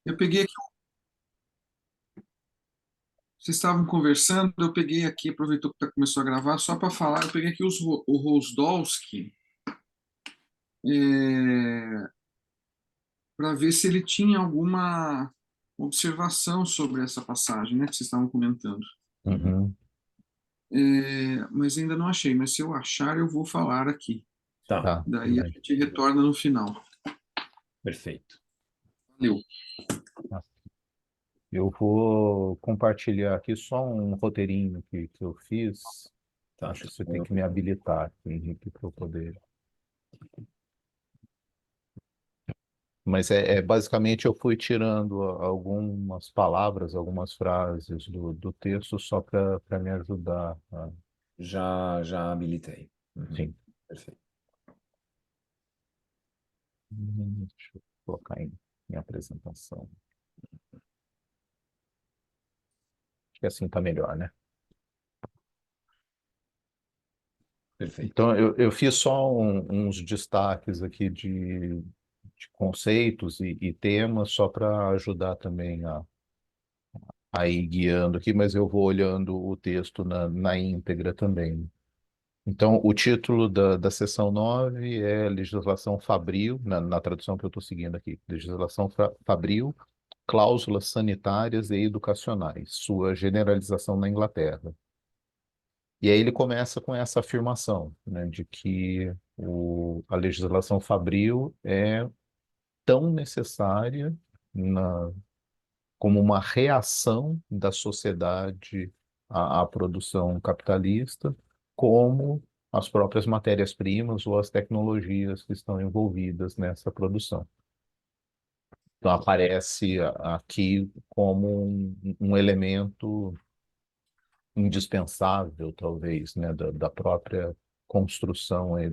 Eu peguei aqui, vocês estavam conversando, eu peguei aqui, aproveitou que começou a gravar, só para falar, eu peguei aqui o Rosdolski, para ver se ele tinha alguma observação sobre essa passagem, né, que vocês estavam comentando. Uhum. Mas ainda não achei, mas se eu achar, eu vou falar aqui. Tá, tudo Daí a bem. gente retorna no final. Perfeito. Valeu. Tá. Eu vou compartilhar aqui só um roteirinho que eu fiz. Tá. Acho que você tem que me habilitar, Henrique, para eu poder. Mas basicamente eu fui tirando algumas palavras, algumas frases do texto só para me ajudar. Já habilitei. Uhum. Sim. Perfeito. Deixa eu colocar em minha apresentação. Acho que assim está melhor, né? Perfeito. Então, eu fiz só uns destaques aqui de conceitos e temas, só para ajudar também a ir guiando aqui, mas eu vou olhando o texto na íntegra também. Então, o título da seção 9 é Legislação Fabril, na tradução que eu estou seguindo aqui, Legislação Fabril, Cláusulas Sanitárias e Educacionais, sua generalização na Inglaterra. E aí ele começa com essa afirmação, né, de que a legislação fabril é tão necessária como uma reação da sociedade à produção capitalista, como as próprias matérias-primas ou as tecnologias que estão envolvidas nessa produção. Então aparece aqui como um elemento indispensável, talvez, né, da própria construção aí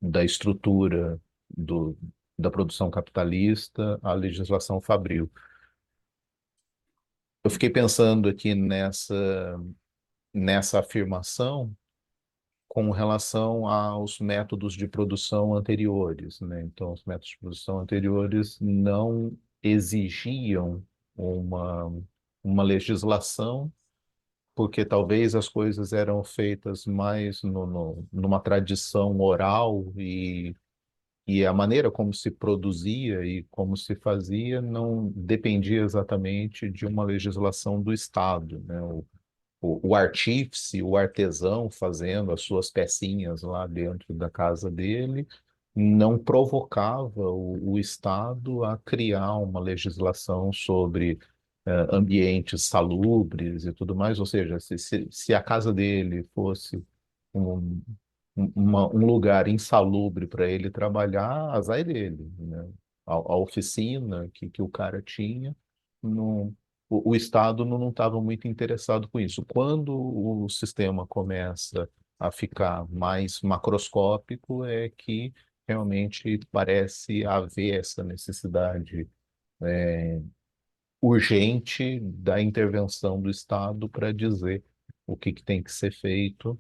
da estrutura do, da produção capitalista à legislação fabril. Eu fiquei pensando aqui nessa afirmação com relação aos métodos de produção anteriores, né? Então, os métodos de produção anteriores não exigiam uma, uma legislação porque talvez as coisas eram feitas mais numa tradição oral e a maneira como se produzia e como se fazia não dependia exatamente de uma legislação do Estado, né? O artífice, o artesão fazendo as suas pecinhas lá dentro da casa dele não provocava o Estado a criar uma legislação sobre ambientes salubres e tudo mais, ou seja, se a casa dele fosse um, um lugar insalubre para ele trabalhar, azar dele, né? A oficina que o cara tinha, não, o Estado não estava muito interessado com isso. Quando o sistema começa a ficar mais macroscópico, é que realmente parece haver essa necessidade urgente da intervenção do Estado para dizer o que tem que ser feito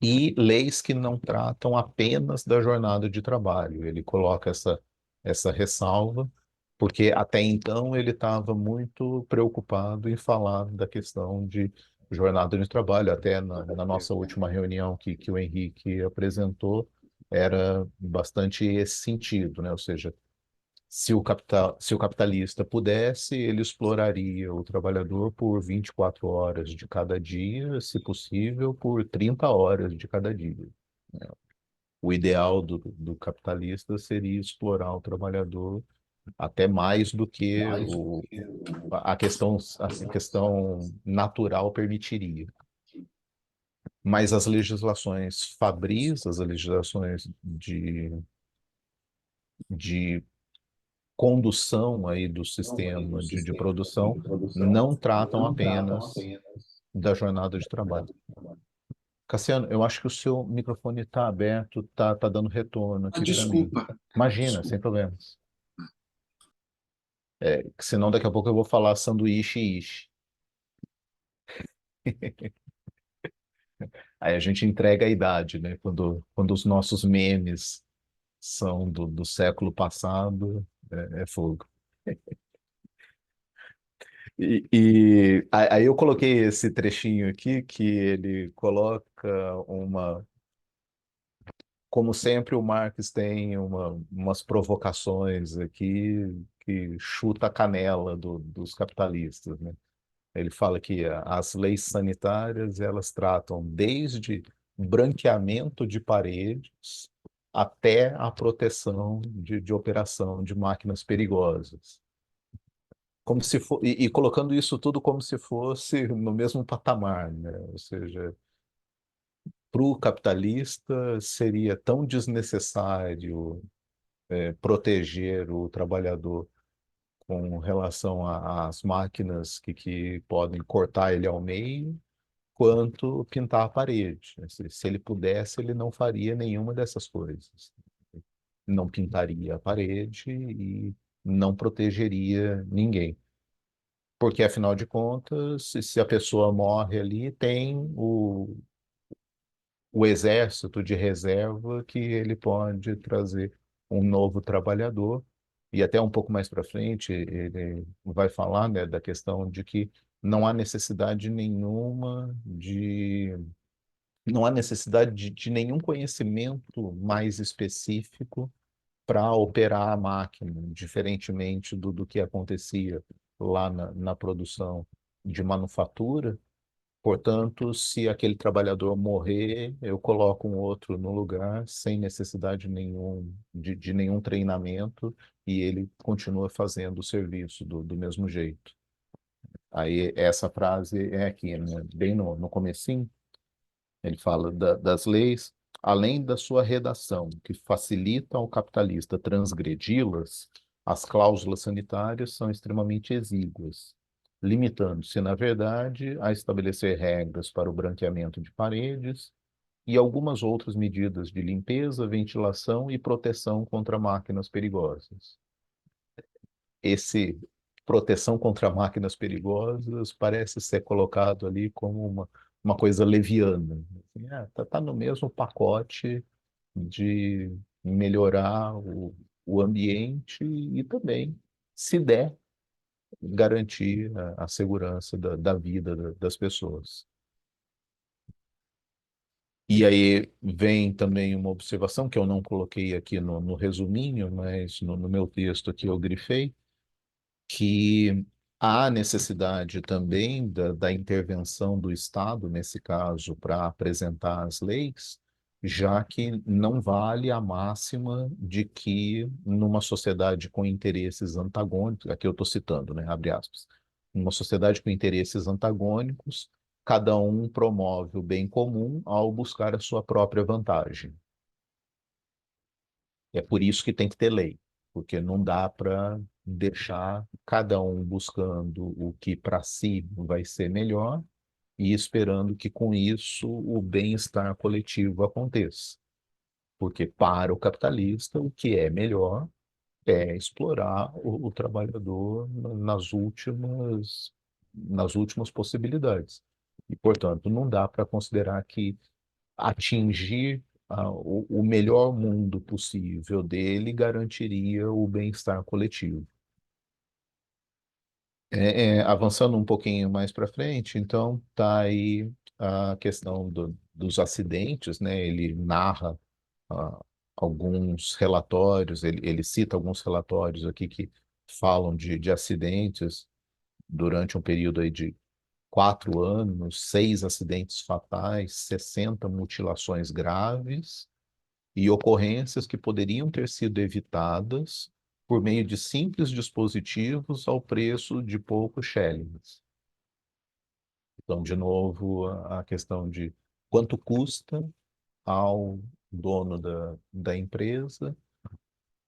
e leis que não tratam apenas da jornada de trabalho. Ele coloca essa ressalva, porque até então ele estava muito preocupado em falar da questão de jornada de trabalho. Até na nossa última reunião que o Henrique apresentou, era bastante esse sentido, né? Ou seja, se o capitalista pudesse, ele exploraria o trabalhador por 24 horas de cada dia, se possível, por 30 horas de cada dia. O ideal do capitalista seria explorar o trabalhador até mais do que a questão natural permitiria. Mas as legislações fabris, as legislações de condução aí do sistema de produção não tratam apenas da jornada de trabalho. Cassiano, eu acho que o seu microfone está aberto, tá dando retorno aqui para mim. Desculpa. Imagina, sem Desculpa. problemas. Senão daqui a pouco eu vou falar sanduíche e ishi. Aí a gente entrega a idade, né? Quando os nossos memes são do século passado, é fogo. Aí eu coloquei esse trechinho aqui que ele coloca uma. Como sempre, o Marx tem umas provocações aqui que chuta a canela dos capitalistas, né? Ele fala que as leis sanitárias elas tratam desde branqueamento de paredes até a proteção de operação de máquinas perigosas. Como se for, e colocando isso tudo como se fosse no mesmo patamar, né? Ou seja, para o capitalista seria tão desnecessário proteger o trabalhador com relação às máquinas que podem cortar ele ao meio, quanto pintar a parede. Se ele pudesse, ele não faria nenhuma dessas coisas. Não pintaria a parede e não protegeria ninguém. Porque, afinal de contas, se a pessoa morre ali, tem o exército de reserva que ele pode trazer um novo trabalhador. E até um pouco mais para frente, ele vai falar, né, da questão de que não há necessidade nenhuma não há necessidade de nenhum conhecimento mais específico para operar a máquina, diferentemente do que acontecia lá na produção de manufatura. Portanto, se aquele trabalhador morrer, eu coloco um outro no lugar, sem necessidade de nenhum treinamento, e ele continua fazendo o serviço do mesmo jeito. Aí, essa frase é aqui, né? Bem no comecinho, ele fala das leis, além da sua redação, que facilita ao capitalista transgredi-las, as cláusulas sanitárias são extremamente exíguas, limitando-se, na verdade, a estabelecer regras para o branqueamento de paredes e algumas outras medidas de limpeza, ventilação e proteção contra máquinas perigosas. Esse proteção contra máquinas perigosas parece ser colocado ali como uma coisa leviana. Assim, tá no mesmo pacote de melhorar o ambiente e também, se der, garantir a segurança da vida das pessoas. E aí vem também uma observação que eu não coloquei aqui no resuminho, mas no meu texto aqui eu grifei, que há necessidade também da intervenção do Estado, nesse caso, para apresentar as leis, já que não vale a máxima de que numa sociedade com interesses antagônicos, aqui eu estou citando, né, abre aspas, numa sociedade com interesses antagônicos, cada um promove o bem comum ao buscar a sua própria vantagem. É por isso que tem que ter lei, porque não dá para deixar cada um buscando o que para si vai ser melhor e esperando que com isso o bem-estar coletivo aconteça. Porque para o capitalista, o que é melhor é explorar o trabalhador nas últimas possibilidades. E, portanto, não dá para considerar que atingir o melhor mundo possível dele garantiria o bem-estar coletivo. Avançando um pouquinho mais para frente, então tá aí a questão dos acidentes, né? Ele narra ah, alguns relatórios, ele cita alguns relatórios aqui que falam de acidentes durante um período aí de 4 anos, 6 acidentes fatais, 60 mutilações graves e ocorrências que poderiam ter sido evitadas por meio de simples dispositivos ao preço de poucos shillings. Então, de novo, a questão de quanto custa ao dono da empresa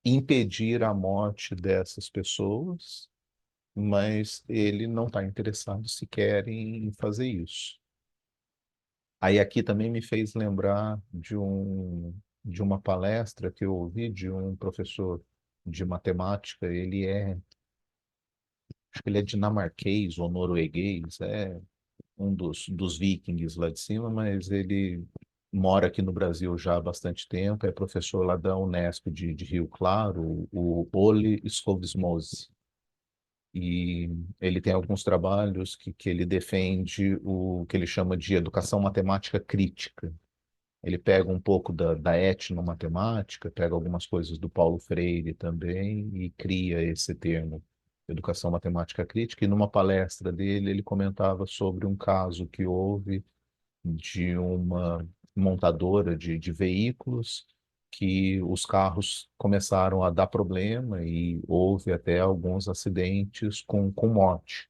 impedir a morte dessas pessoas, mas ele não está interessado sequer em fazer isso. Aí aqui também me fez lembrar de uma palestra que eu ouvi de um professor de matemática. Acho que ele é dinamarquês ou norueguês, é um dos vikings lá de cima, mas ele mora aqui no Brasil já há bastante tempo, é professor lá da Unesp de Rio Claro, o Ole Skovsmose. E ele tem alguns trabalhos que ele defende o que ele chama de educação matemática crítica. Ele pega um pouco da etnomatemática, pega algumas coisas do Paulo Freire também e cria esse termo, educação matemática crítica. E numa palestra dele, ele comentava sobre um caso que houve de uma montadora de veículos que os carros começaram a dar problema e houve até alguns acidentes com morte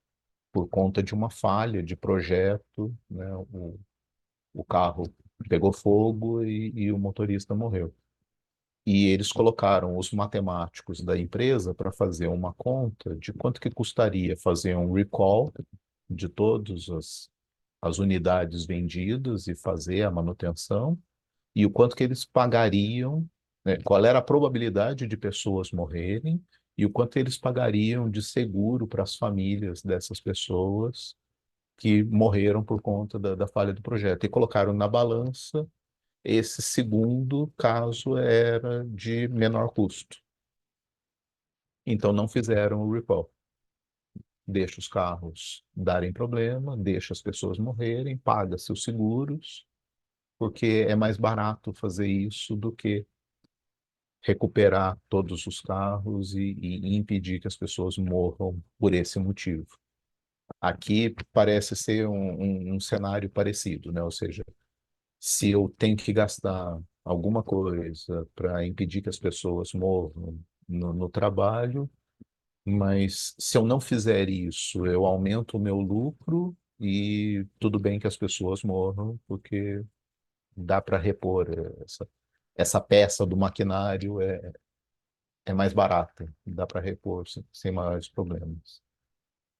por conta de uma falha de projeto, né? O carro pegou fogo e o motorista morreu. E eles colocaram os matemáticos da empresa para fazer uma conta de quanto que custaria fazer um recall de todas as unidades vendidas e fazer a manutenção, e o quanto que eles pagariam, né, qual era a probabilidade de pessoas morrerem, e o quanto eles pagariam de seguro para as famílias dessas pessoas que morreram por conta da falha do projeto. E colocaram na balança esse segundo caso era de menor custo. Então não fizeram o recall. Deixa os carros darem problema, deixa as pessoas morrerem, paga seus seguros, porque é mais barato fazer isso do que recuperar todos os carros e impedir que as pessoas morram por esse motivo. Aqui parece ser um cenário parecido, né? Ou seja, se eu tenho que gastar alguma coisa para impedir que as pessoas morram no trabalho, mas se eu não fizer isso, eu aumento o meu lucro e tudo bem que as pessoas morram, porque dá para repor essa peça do maquinário é mais barata, dá para repor sem maiores problemas.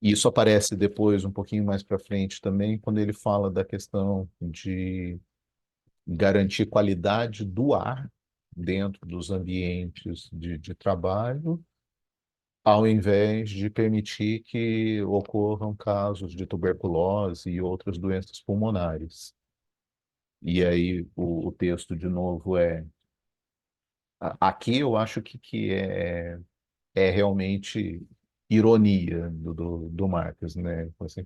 E isso aparece depois, um pouquinho mais para frente também, quando ele fala da questão de garantir qualidade do ar dentro dos ambientes de trabalho, ao invés de permitir que ocorram casos de tuberculose e outras doenças pulmonares. E aí o texto, de novo, aqui eu acho que é realmente ironia do Marx, né? Assim,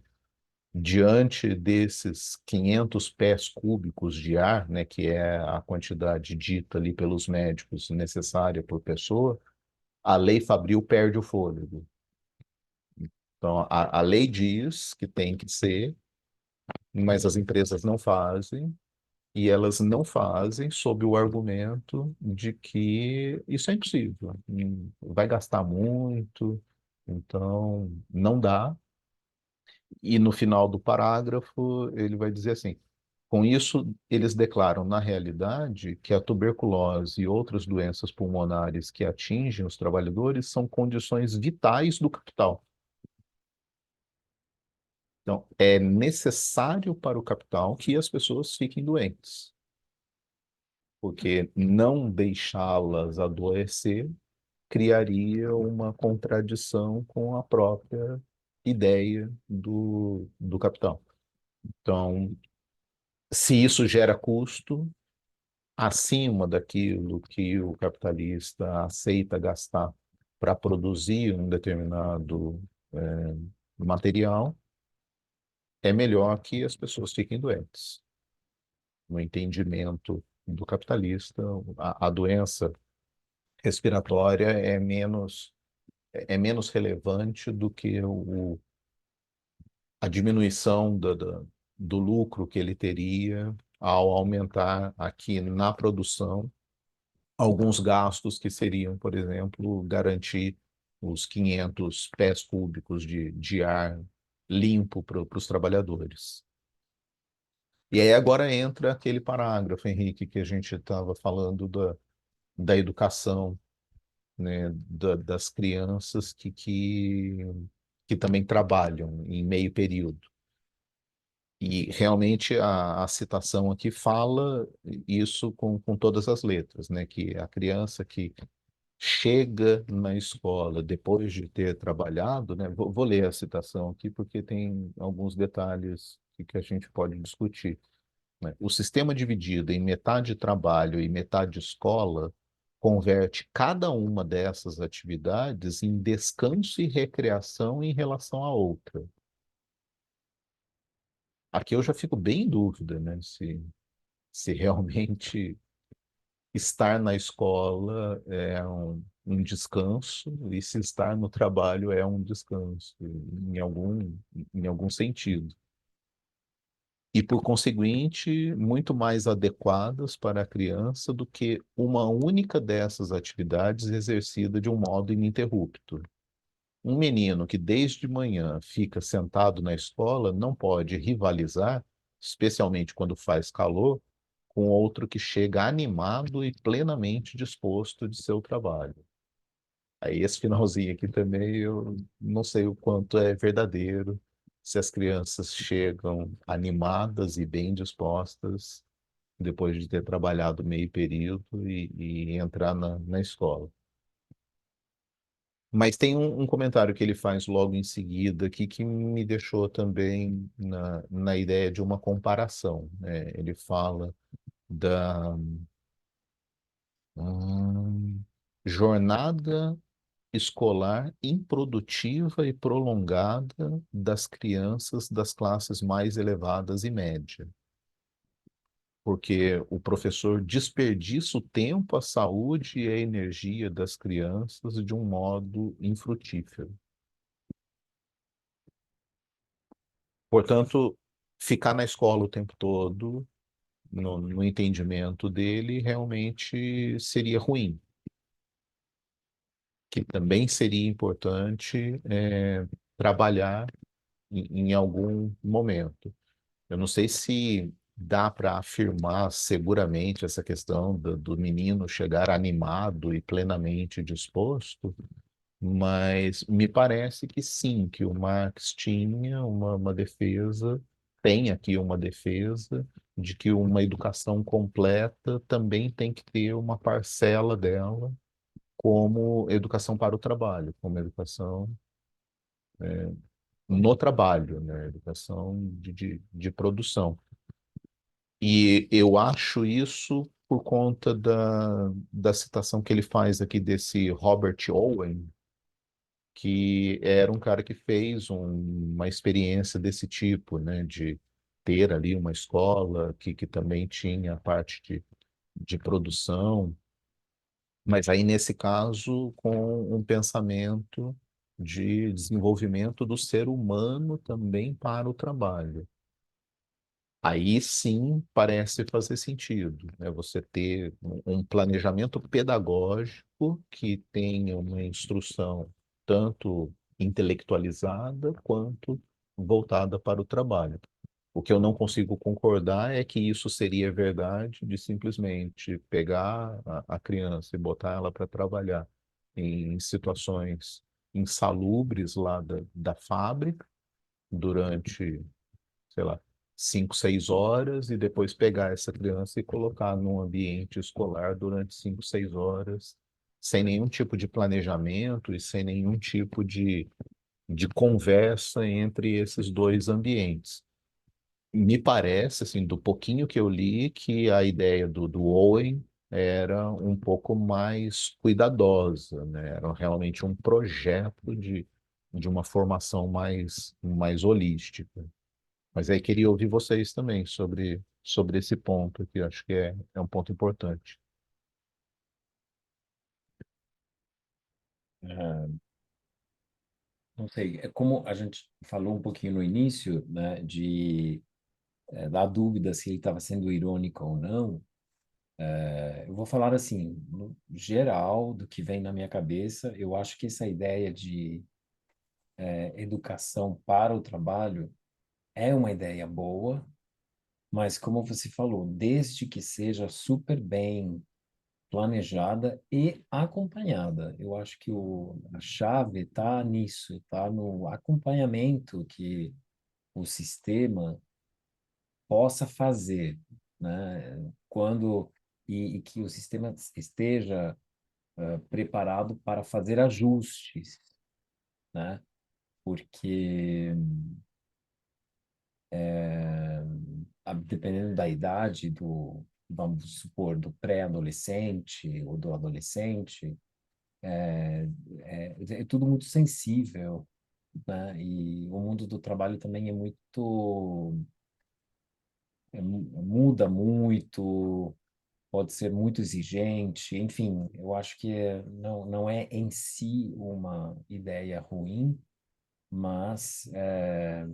diante desses 500 pés cúbicos de ar, né, que é a quantidade dita ali pelos médicos necessária por pessoa, a lei Fabril perde o fôlego. Então, a lei diz que tem que ser, mas as empresas não fazem, e elas não fazem sob o argumento de que isso é impossível, vai gastar muito, então não dá. E no final do parágrafo, ele vai dizer assim: com isso, eles declaram, na realidade, que a tuberculose e outras doenças pulmonares que atingem os trabalhadores são condições vitais do capital. Então, é necessário para o capital que as pessoas fiquem doentes, porque não deixá-las adoecer criaria uma contradição com a própria ideia do capital. Então, se isso gera custo acima daquilo que o capitalista aceita gastar para produzir um determinado material, é melhor que as pessoas fiquem doentes. No entendimento do capitalista, a doença respiratória é menos relevante do que a diminuição do lucro que ele teria ao aumentar aqui na produção alguns gastos que seriam, por exemplo, garantir os 500 pés cúbicos de ar limpo para os trabalhadores. E aí agora entra aquele parágrafo, Henrique, que a gente estava falando da educação, né, das crianças que também trabalham em meio período. E realmente a citação aqui fala isso com todas as letras, né? Que a criança que chega na escola depois de ter trabalhado, né? Vou ler a citação aqui porque tem alguns detalhes que a gente pode discutir, né? O sistema dividido em metade trabalho e metade escola converte cada uma dessas atividades em descanso e recreação em relação à outra. Aqui eu já fico bem em dúvida, né, se realmente estar na escola é um descanso e se estar no trabalho é um descanso, em algum sentido. E, por conseguinte, muito mais adequadas para a criança do que uma única dessas atividades exercida de um modo ininterrupto. Um menino que desde manhã fica sentado na escola não pode rivalizar, especialmente quando faz calor, com outro que chega animado e plenamente disposto de seu trabalho. Aí esse finalzinho aqui também eu não sei o quanto é verdadeiro, se as crianças chegam animadas e bem dispostas depois de ter trabalhado meio período e entrar na escola. Mas tem um comentário que ele faz logo em seguida aqui que me deixou também na ideia de uma comparação, né? Ele fala da jornada escolar improdutiva e prolongada das crianças das classes mais elevadas e média. Porque o professor desperdiça o tempo, a saúde e a energia das crianças de um modo infrutífero. Portanto, ficar na escola o tempo todo, no entendimento dele, realmente seria ruim. Que também seria importante trabalhar em algum momento. Eu não sei se dá para afirmar seguramente essa questão do menino chegar animado e plenamente disposto, mas me parece que sim, que o Marx tinha uma defesa, tem aqui uma defesa de que uma educação completa também tem que ter uma parcela dela como educação para o trabalho, como educação no trabalho, né? Educação de produção. E eu acho isso por conta da citação que ele faz aqui desse Robert Owen, que era um cara que fez uma experiência desse tipo, né? De ter ali uma escola que também tinha a parte de produção, mas aí, nesse caso, com um pensamento de desenvolvimento do ser humano também para o trabalho. Aí sim parece fazer sentido, né? Você ter um planejamento pedagógico que tenha uma instrução tanto intelectualizada quanto voltada para o trabalho. O que eu não consigo concordar é que isso seria verdade de simplesmente pegar a criança e botar ela para trabalhar em situações insalubres lá da fábrica durante, sei lá, 5, 6 horas e depois pegar essa criança e colocar num ambiente escolar durante 5, 6 horas, sem nenhum tipo de planejamento e sem nenhum tipo de conversa entre esses dois ambientes. Me parece, assim, do pouquinho que eu li, que a ideia do Owen era um pouco mais cuidadosa, né? Era realmente um projeto de uma formação mais holística. Mas aí queria ouvir vocês também sobre esse ponto, que eu acho que é um ponto importante. Ah, não sei, é como a gente falou um pouquinho no início, né, da dúvida se ele estava sendo irônico ou não. Eu vou falar assim, no geral, do que vem na minha cabeça, eu acho que essa ideia de educação para o trabalho é uma ideia boa, mas como você falou, desde que seja super bem planejada e acompanhada. Eu acho que a chave está nisso, está no acompanhamento que o sistema possa fazer, né? E que o sistema esteja preparado para fazer ajustes, né? Porque dependendo da idade vamos supor, do pré-adolescente ou do adolescente, é tudo muito sensível, né? E o mundo do trabalho também é muito, muda muito, pode ser muito exigente, enfim, eu acho que não é em si uma ideia ruim, mas é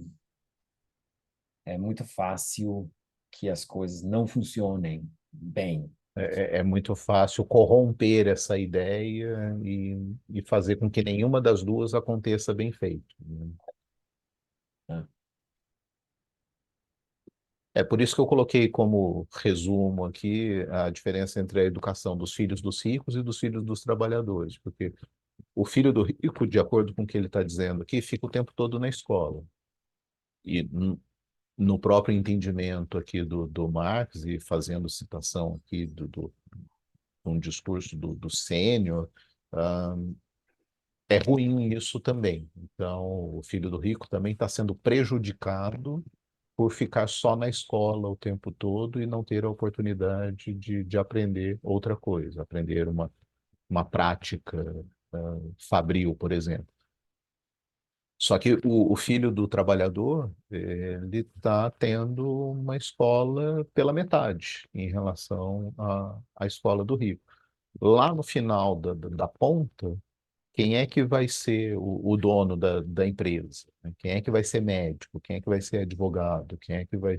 muito fácil que as coisas não funcionem bem. É muito fácil corromper essa ideia e fazer com que nenhuma das duas aconteça bem feito, né? Né? É por isso que eu coloquei como resumo aqui a diferença entre a educação dos filhos dos ricos e dos filhos dos trabalhadores, porque o filho do rico, de acordo com o que ele está dizendo aqui, fica o tempo todo na escola. E no próprio entendimento aqui do Marx, e fazendo citação aqui um discurso do Sênior, ah, é ruim isso também. Então, o filho do rico também está sendo prejudicado por ficar só na escola o tempo todo e não ter a oportunidade de aprender outra coisa, aprender uma prática, fabril, por exemplo. Só que o filho do trabalhador, ele está tendo uma escola pela metade em relação à escola do rico. Lá no final da ponta, quem é que vai ser o dono da empresa? Né? Quem é que vai ser médico? Quem é que vai ser advogado? Quem é que vai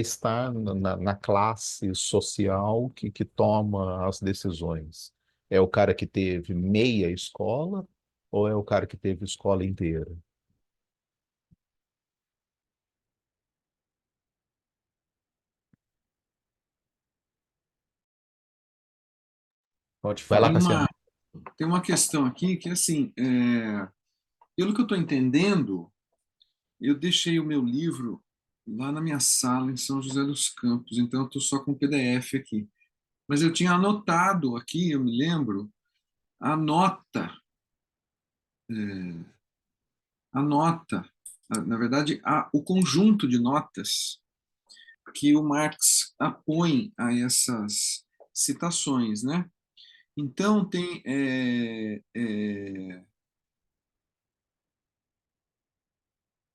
estar na classe social que toma as decisões? É o cara que teve meia escola ou é o cara que teve escola inteira? Pode Vai lá, Tem falar. Cassiano. uma, tem uma questão aqui que, assim, pelo que eu estou entendendo, eu deixei o meu livro lá na minha sala em São José dos Campos, então eu estou só com o PDF aqui. Mas eu tinha anotado aqui, eu me lembro, a nota, a nota, na verdade, o conjunto de notas que o Marx apõe a essas citações, né? Então tem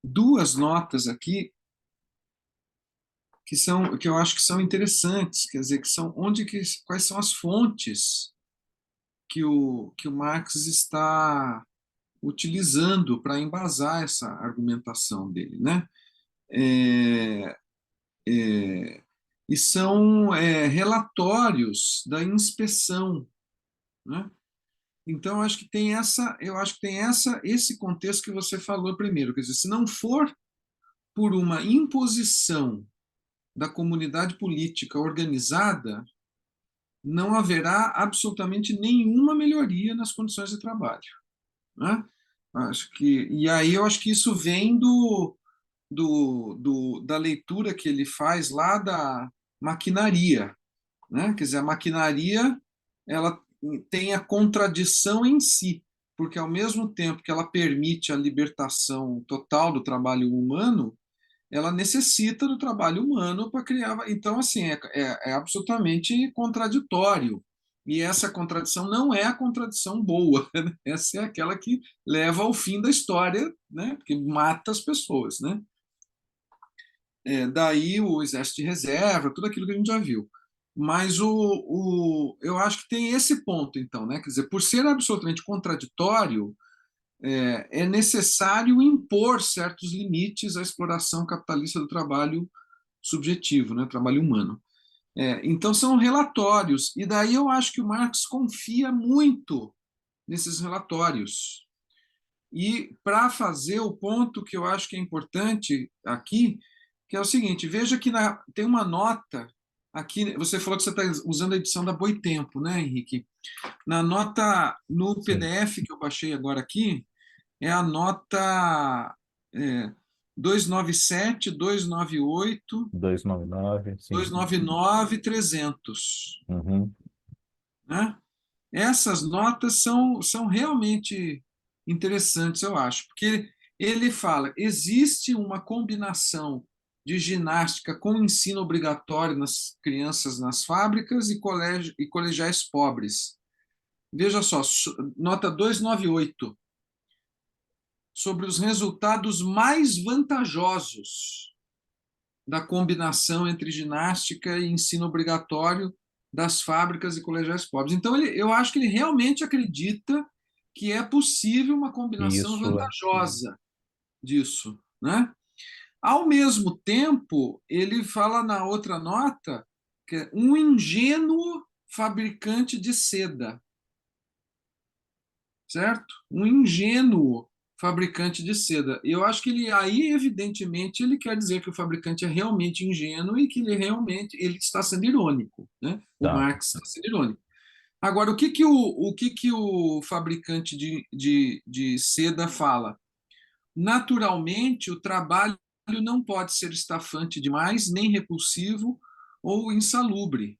duas notas aqui que eu acho que são interessantes, quer dizer, que são quais são as fontes que o Marx está utilizando para embasar essa argumentação dele, né? É, é, e são relatórios da inspeção, né? Então eu acho que tem esse contexto que você falou primeiro, quer dizer, se não for por uma imposição da comunidade política organizada, não haverá absolutamente nenhuma melhoria nas condições de trabalho, né? E aí eu acho que isso vem da leitura que ele faz lá da maquinaria, né? Quer dizer, a maquinaria ela tem a contradição em si, porque ao mesmo tempo que ela permite a libertação total do trabalho humano, ela necessita do trabalho humano para criar. Então, assim, é absolutamente contraditório. E essa contradição não é a contradição boa, né? Essa é aquela que leva ao fim da história, né? Porque mata as pessoas, né? Daí o exército de reserva, tudo aquilo que a gente já viu. Mas eu acho que tem esse ponto, então, né? Quer dizer, por ser absolutamente contraditório, é necessário impor certos limites à exploração capitalista do trabalho subjetivo, né? Trabalho humano. Então, são relatórios, e daí eu acho que o Marx confia muito nesses relatórios. E para fazer o ponto que eu acho que é importante aqui, que é o seguinte: veja que tem uma nota aqui. Você falou que você está usando a edição da Boitempo, né, Henrique? Na nota, no Sim, PDF que eu baixei agora aqui, é a nota 297, 298, 299, sim. 299, 300. Uhum. Né? Essas notas são realmente interessantes, eu acho, porque ele fala: existe uma combinação de ginástica com ensino obrigatório nas crianças nas fábricas e colegiais pobres. Veja só, nota 298, sobre os resultados mais vantajosos da combinação entre ginástica e ensino obrigatório das fábricas e colegiais pobres. Então, eu acho que ele realmente acredita que é possível uma combinação Isso é. vantajosa disso, né? Ao mesmo tempo, ele fala na outra nota que é um ingênuo fabricante de seda, certo? Um ingênuo fabricante de seda. Eu acho que ele aí, evidentemente, ele quer dizer que o fabricante é realmente ingênuo e que ele está sendo irônico, né? O Tá. Marx está sendo irônico. Agora, o que o fabricante de seda fala? Naturalmente, o trabalho não pode ser estafante demais, nem repulsivo ou insalubre.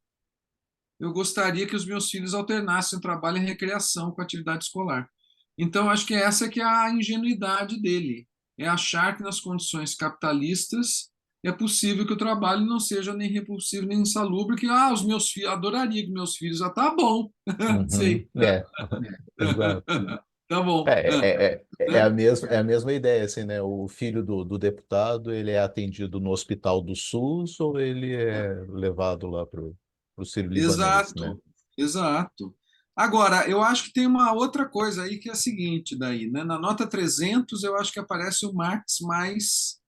Eu gostaria que os meus filhos alternassem o trabalho e recreação com a atividade escolar. Então, acho que essa que é a ingenuidade dele, é achar que nas condições capitalistas é possível que o trabalho não seja nem repulsivo nem insalubre, que os meus filhos, adoraria que meus filhos, tá bom, Uhum. sei, É, exato. tá bom, É né? é a mesma ideia, assim, né? O filho do deputado, ele é atendido no hospital do SUS ou ele é levado lá para o Sírio-Libanês, né? Exato, exato. Agora, eu acho que tem uma outra coisa aí que é a seguinte daí, né? Na nota 300, eu acho que aparece o Marx mais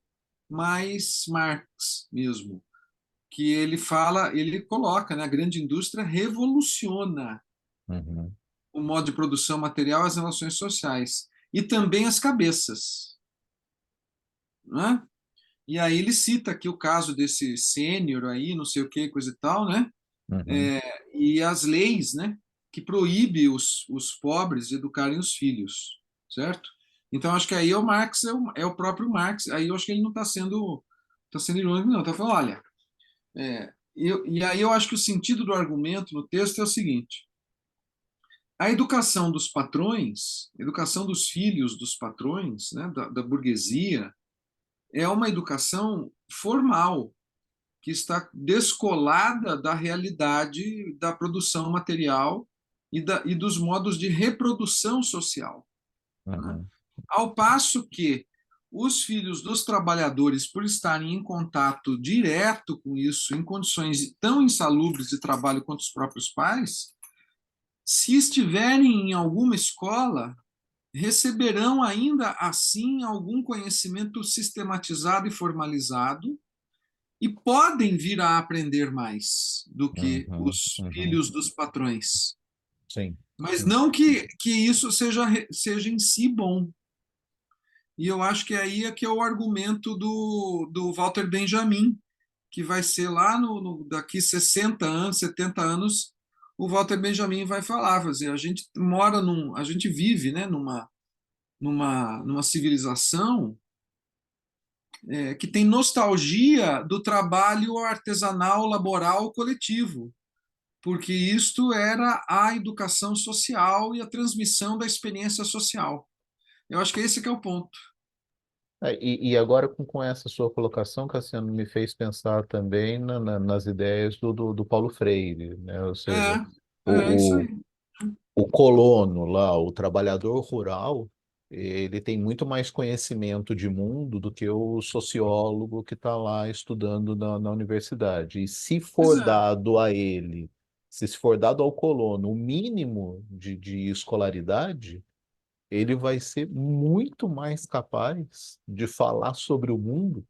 Marx mesmo, que ele coloca, né? A grande indústria revoluciona Uhum. o modo de produção material, as relações sociais e também as cabeças, né? E aí ele cita aqui o caso desse sênior aí, não sei o que, coisa e tal, né? Uhum. E as leis, né, que proíbe os pobres de educarem os filhos, certo? Então acho que aí o Marx é o próprio Marx. Aí eu acho que ele não está sendo irônico, não. Está falando, olha, e aí eu acho que o sentido do argumento no texto é o seguinte: a educação dos patrões, a educação dos filhos dos patrões, né, da burguesia, é uma educação formal, que está descolada da realidade da produção material e dos modos de reprodução social, né? Uhum. Ao passo que os filhos dos trabalhadores, por estarem em contato direto com isso, em condições tão insalubres de trabalho quanto os próprios pais, se estiverem em alguma escola, receberão ainda assim algum conhecimento sistematizado e formalizado, e podem vir a aprender mais do que Uhum. os Uhum. filhos dos patrões. Sim, Mas sim. não que isso seja em si bom. E eu acho que aí é que é o argumento do Walter Benjamin, que vai ser lá daqui 60 anos, 70 anos, o Walter Benjamin vai falar, vai dizer, a gente vive, né, numa civilização que tem nostalgia do trabalho artesanal, laboral, coletivo, porque isto era a educação social e a transmissão da experiência social. Eu acho que esse que é o ponto. E agora, com essa sua colocação, Cassiano, me fez pensar também nas ideias do Paulo Freire, né? Ou seja, Isso o, o, aí. o colono lá, o trabalhador rural, ele tem muito mais conhecimento de mundo do que o sociólogo que está lá estudando na universidade. E se Pois for é. dado a ele, se for dado ao colono o mínimo de escolaridade, ele vai ser muito mais capaz de falar sobre o mundo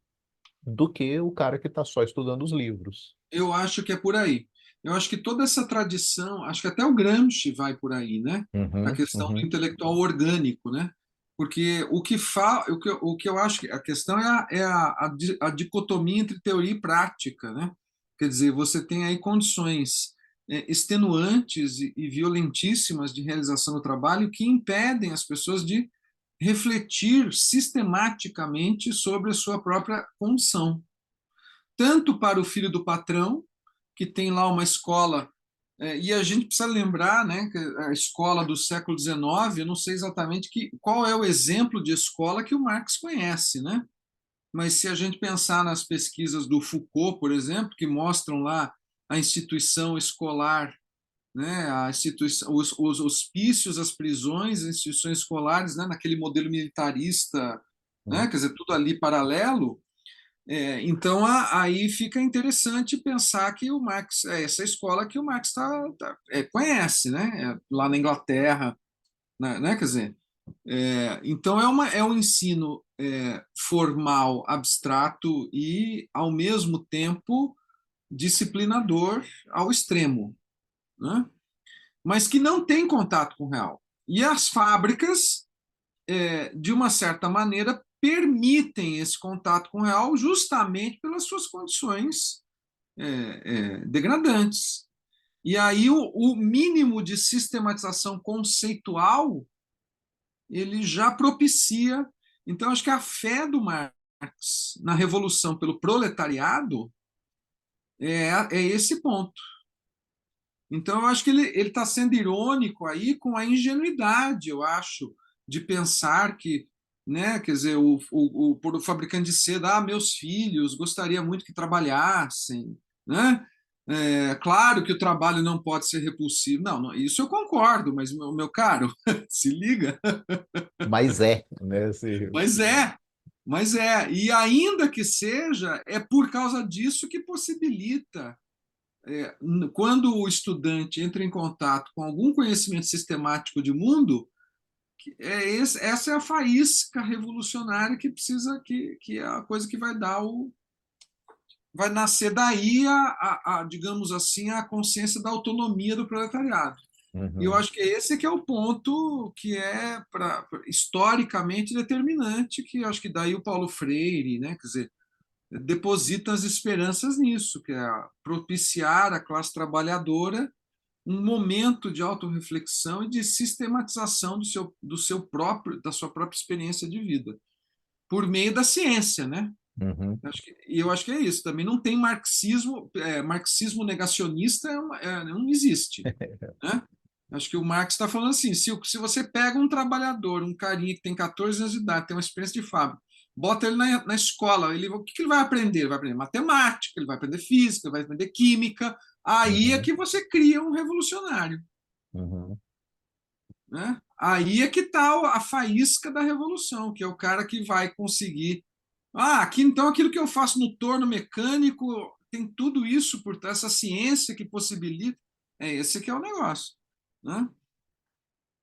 do que o cara que está só estudando os livros. Eu acho que é por aí. Eu acho que toda essa tradição, acho que até o Gramsci vai por aí, né? A Uhum, questão do uhum, intelectual orgânico, né? Porque o que eu acho que a questão a dicotomia entre teoria e prática, né? Quer dizer, você tem aí condições extenuantes e violentíssimas de realização do trabalho que impedem as pessoas de refletir sistematicamente sobre a sua própria condição, tanto para o filho do patrão, que tem lá uma escola, e a gente precisa lembrar, né, que a escola do século XIX, eu não sei exatamente qual é o exemplo de escola que o Marx conhece, né? mas se a gente pensar nas pesquisas do Foucault, por exemplo, que mostram lá a instituição escolar, né, a instituição, os hospícios, as prisões, as instituições escolares, né, naquele modelo militarista, né, Uhum. quer dizer, tudo ali paralelo. Então, aí fica interessante pensar que o Marx, essa escola que o Marx conhece, né, lá na Inglaterra, né, quer dizer, então é um ensino formal, abstrato e, ao mesmo tempo, disciplinador ao extremo, né, mas que não tem contato com o real. E as fábricas, de uma certa maneira, permitem esse contato com o real justamente pelas suas condições degradantes. E aí o mínimo de sistematização conceitual ele já propicia. Então, acho que a fé do Marx na revolução pelo proletariado é esse ponto. Então, eu acho que ele está sendo irônico aí com a ingenuidade, eu acho, de pensar que, né, quer dizer, o fabricante de seda, meus filhos, gostaria muito que trabalhassem, né? Claro que o trabalho não pode ser repulsivo. Não, não, isso eu concordo, mas, meu caro, se liga. Mas né? Assim, Mas é, mas é. E ainda que seja, é por causa disso que possibilita quando o estudante entra em contato com algum conhecimento sistemático de mundo, essa é a faísca revolucionária que precisa, que é a coisa que vai nascer daí digamos assim, a consciência da autonomia do proletariado. E eu uhum, acho que esse que é o ponto que é historicamente determinante, que eu acho que daí o Paulo Freire, né, quer dizer, deposita as esperanças nisso, que é propiciar à classe trabalhadora um momento de autorreflexão e de sistematização da sua própria experiência de vida, por meio da ciência, né? uhum. E eu acho que é isso. Também não tem marxismo negacionista não existe, né? Acho que o Marx está falando assim: se você pega um trabalhador, um carinha que tem 14 anos de idade, tem uma experiência de fábrica, bota ele na escola, o que ele vai aprender? Ele vai aprender matemática, ele vai aprender física, ele vai aprender química. Aí é Uhum, que você cria um revolucionário, uhum. né? Aí é que está a faísca da revolução, que é o cara que vai conseguir. Aqui então aquilo que eu faço no torno mecânico tem tudo isso por trás, essa ciência que possibilita. Esse que é o negócio, né?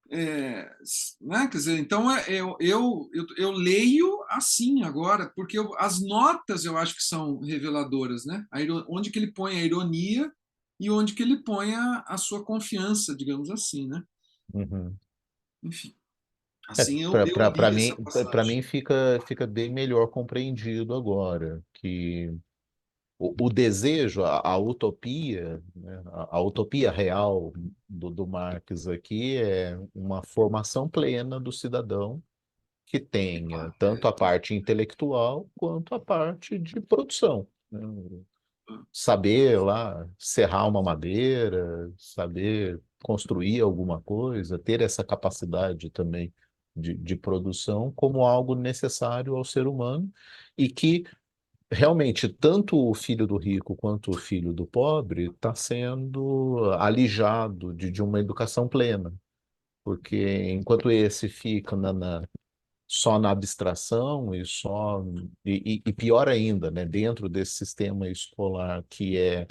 Né? Quer dizer, então eu leio assim agora, porque as notas eu acho que são reveladoras, né? Onde que ele põe a ironia e onde que ele põe a sua confiança, digamos assim, né? Uhum. Enfim, assim eu Para li mim, essa para passagem. mim fica bem melhor compreendido agora que o desejo, a utopia, né, a utopia real do Marx aqui é uma formação plena do cidadão que tenha tanto a parte intelectual quanto a parte de produção, né? Saber lá serrar uma madeira, saber construir alguma coisa, ter essa capacidade também de produção como algo necessário ao ser humano e que realmente tanto o filho do rico quanto o filho do pobre está sendo alijado de uma educação plena, porque enquanto esse fica só na abstração e pior ainda, né, dentro desse sistema escolar que é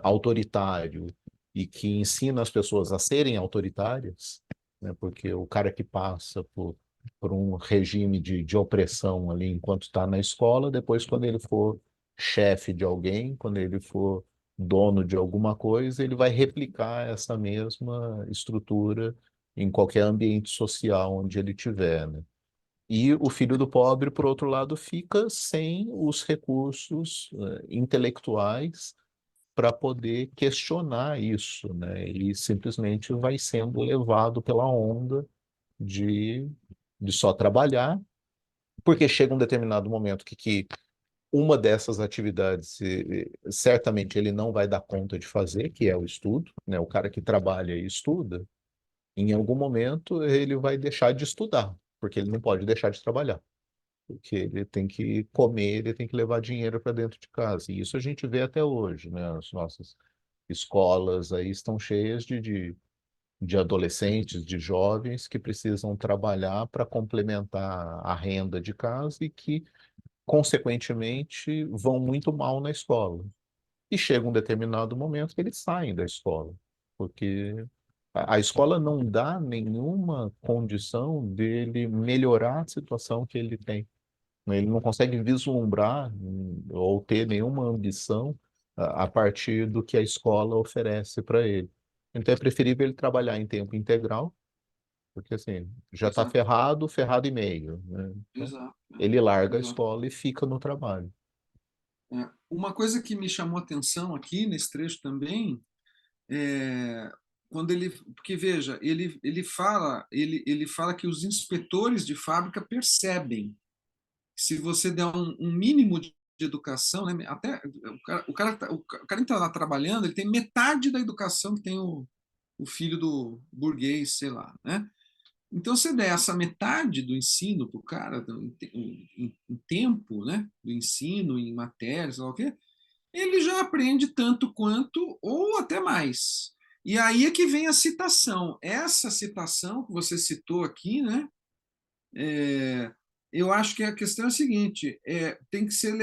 autoritário e que ensina as pessoas a serem autoritárias, né, porque o cara que passa por um regime de opressão ali enquanto está na escola, depois quando ele for chefe de alguém, quando ele for dono de alguma coisa, ele vai replicar essa mesma estrutura em qualquer ambiente social onde ele tiver, né? E o filho do pobre, por outro lado, fica sem os recursos intelectuais para poder questionar isso, né? E simplesmente vai sendo levado pela onda de, de só trabalhar, porque chega um determinado momento que uma dessas atividades certamente ele não vai dar conta de fazer, que é o estudo, né? O cara que trabalha e estuda, em algum momento ele vai deixar de estudar, porque ele não pode deixar de trabalhar. porque ele tem que comer, ele tem que levar dinheiro para dentro de casa. E isso a gente vê até hoje, né? As nossas escolas aí estão cheias de adolescentes, de jovens que precisam trabalhar para complementar a renda de casa e que, consequentemente, vão muito mal na escola. E chega um determinado momento que eles saem da escola, porque a escola não dá nenhuma condição dele melhorar a situação que ele tem. Ele não consegue vislumbrar ou ter nenhuma ambição a partir do que a escola oferece para ele. Então é preferível ele trabalhar em tempo integral, porque assim, já está Exato, ferrado, ferrado e meio, né? Então, exato, ele larga a exato. escola e fica no trabalho. É. Uma coisa que me chamou a atenção aqui nesse trecho também é quando ele, porque veja, ele fala que os inspetores de fábrica percebem se você der um mínimo de educação, né, até o cara que está lá trabalhando, ele tem metade da educação que tem o filho do burguês, sei lá, né? Então, se der essa metade do ensino para o cara, em tempo, né, do ensino, em matérias, sei lá o quê, ele já aprende tanto quanto, ou até mais. E aí é que vem a citação. Essa citação que você citou aqui, né? É, eu acho que a questão é a seguinte: tem que ser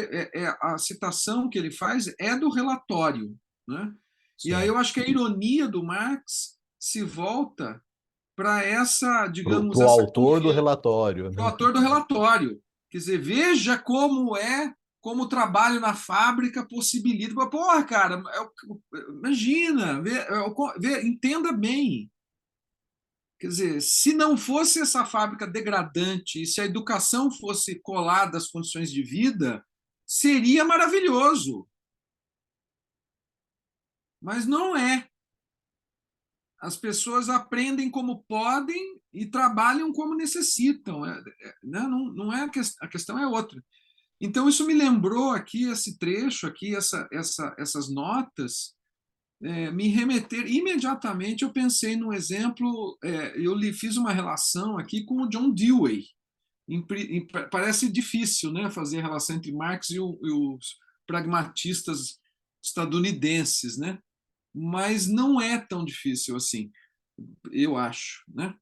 a citação que ele faz é do relatório, né? E aí Sim. eu acho que a ironia do Marx se volta para essa, digamos, Pro essa autor do corrente, relatório, para o né? autor do relatório. Quer dizer, veja como o trabalho na fábrica possibilita. Porra, cara, imagina, entenda bem. Quer dizer, se não fosse essa fábrica degradante e se a educação fosse colada às condições de vida, seria maravilhoso. Mas não é. As pessoas aprendem como podem e trabalham como necessitam. Né? Não é a questão é outra. Então, isso me lembrou aqui, esse trecho aqui, essas notas, me remeter imediatamente. Eu pensei num exemplo, eu lhe fiz uma relação aqui com o John Dewey. Parece difícil, né, fazer a relação entre Marx e os pragmatistas estadunidenses, né? Mas não é tão difícil assim, eu acho, né?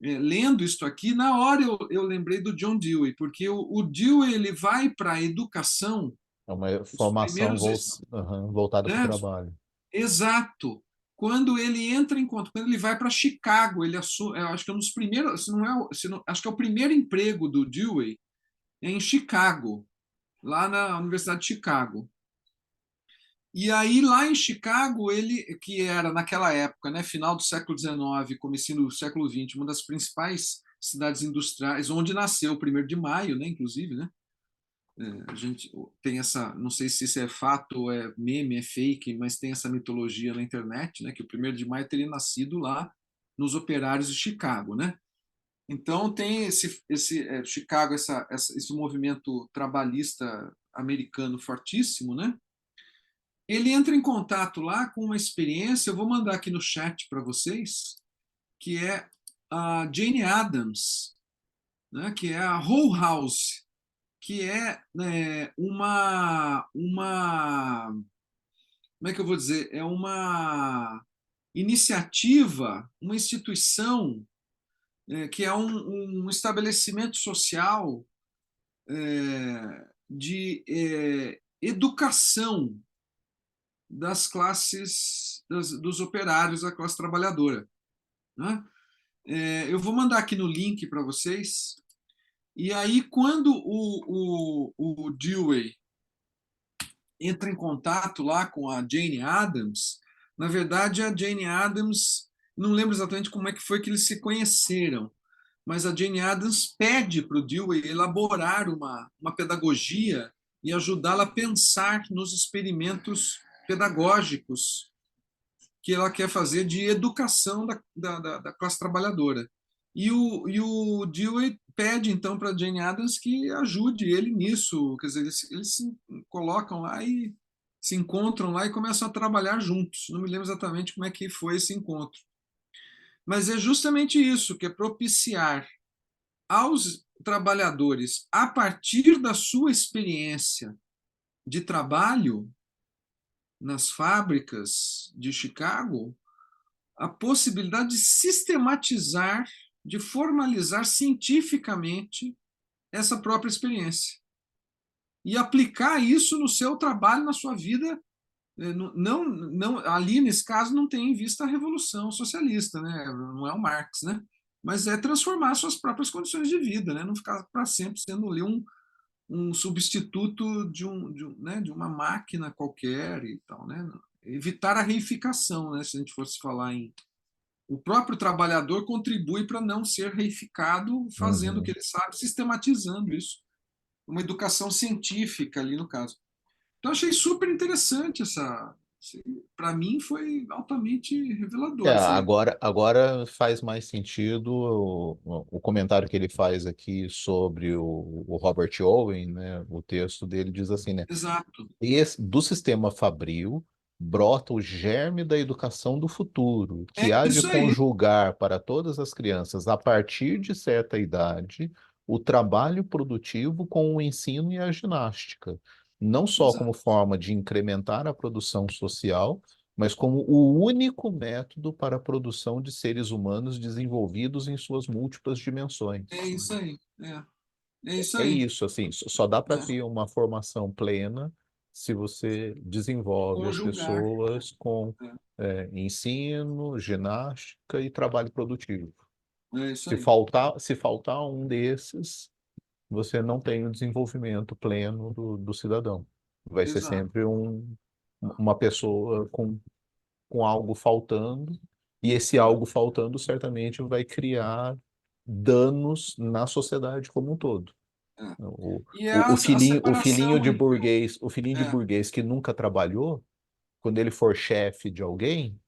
Lendo isto aqui, na hora eu lembrei do John Dewey, porque o Dewey ele vai para a educação, É uma os formação primeiros, voltada para o né? trabalho. Exato. Quando ele entra em conta, quando ele vai para Chicago, ele assume, eu acho que é um dos primeiros, se não é, se não, acho que é o primeiro emprego do Dewey é em Chicago, lá na Universidade de Chicago. E aí, lá em Chicago, ele, que era naquela época, né, final do século XIX, comecinho do século XX, uma das principais cidades industriais, onde nasceu o 1º de Maio, né, inclusive, né? A gente tem essa, não sei se isso é fato ou é meme, é fake, mas tem essa mitologia na internet, né, que o 1º de Maio teria nascido lá nos operários de Chicago, né? Então tem esse Chicago, esse movimento trabalhista americano fortíssimo, né? Ele entra em contato lá com uma experiência, eu vou mandar aqui no chat para vocês, que é a Jane Addams, né, que é a Hull House, que é, como é que eu vou dizer, é uma iniciativa, uma instituição, que é um estabelecimento social de educação das classes, dos operários, da classe trabalhadora, né? Eu vou mandar aqui no link para vocês. E aí, quando o Dewey entra em contato lá com a Jane Addams, na verdade, a Jane Addams, não lembro exatamente como é que foi que eles se conheceram, mas a Jane Addams pede para o Dewey elaborar uma pedagogia e ajudá-la a pensar nos experimentos pedagógicos que ela quer fazer de educação da classe trabalhadora. E o Dewey pede, então, para Jane Addams que ajude ele nisso. Quer dizer, eles se colocam lá e se encontram lá e começam a trabalhar juntos. Não me lembro exatamente como é que foi esse encontro. Mas é justamente isso, que é propiciar trabalhadores, a partir da sua experiência de trabalho nas fábricas de Chicago, a possibilidade de sistematizar, de formalizar cientificamente essa própria experiência e aplicar isso no seu trabalho, na sua vida. Não, ali, nesse caso, não tem em vista a Revolução Socialista, né? Não é o Marx, né? Mas é transformar suas próprias condições de vida, né? Não ficar para sempre sendo ali um substituto né? de uma máquina qualquer e tal, né? Evitar a reificação, né? Se a gente fosse falar em... O próprio trabalhador contribui para não ser reificado, fazendo o que Uhum. ele sabe, sistematizando isso. Uma educação científica ali, no caso. Então, achei super interessante essa. Para mim, foi altamente revelador essa leitura. Agora faz mais sentido o comentário que ele faz aqui sobre o Robert Owen, né? O texto dele diz assim, né? Exato. Do sistema fabril brota o germe da educação do futuro, É que há de isso aí. conjugar para todas as crianças, a partir de certa idade, o trabalho produtivo com o ensino e a ginástica, não só como Exato. forma de incrementar a produção social, mas como o único método para a produção de seres humanos desenvolvidos em suas múltiplas dimensões. É isso aí. É isso É aí. isso, assim, só dá para É. ter uma formação plena se você desenvolve as Conjugar. pessoas com É, ensino, ginástica e trabalho produtivo. é isso Se aí. faltar um desses, você não tem o desenvolvimento pleno do cidadão. Vai ser Exato. sempre uma pessoa com algo faltando, e esse É, algo faltando certamente vai criar danos na sociedade como um todo. é. O, E é a o filhinho separação de entre o. burguês, o filhinho de É, burguês que nunca trabalhou, quando ele for chefe de alguém,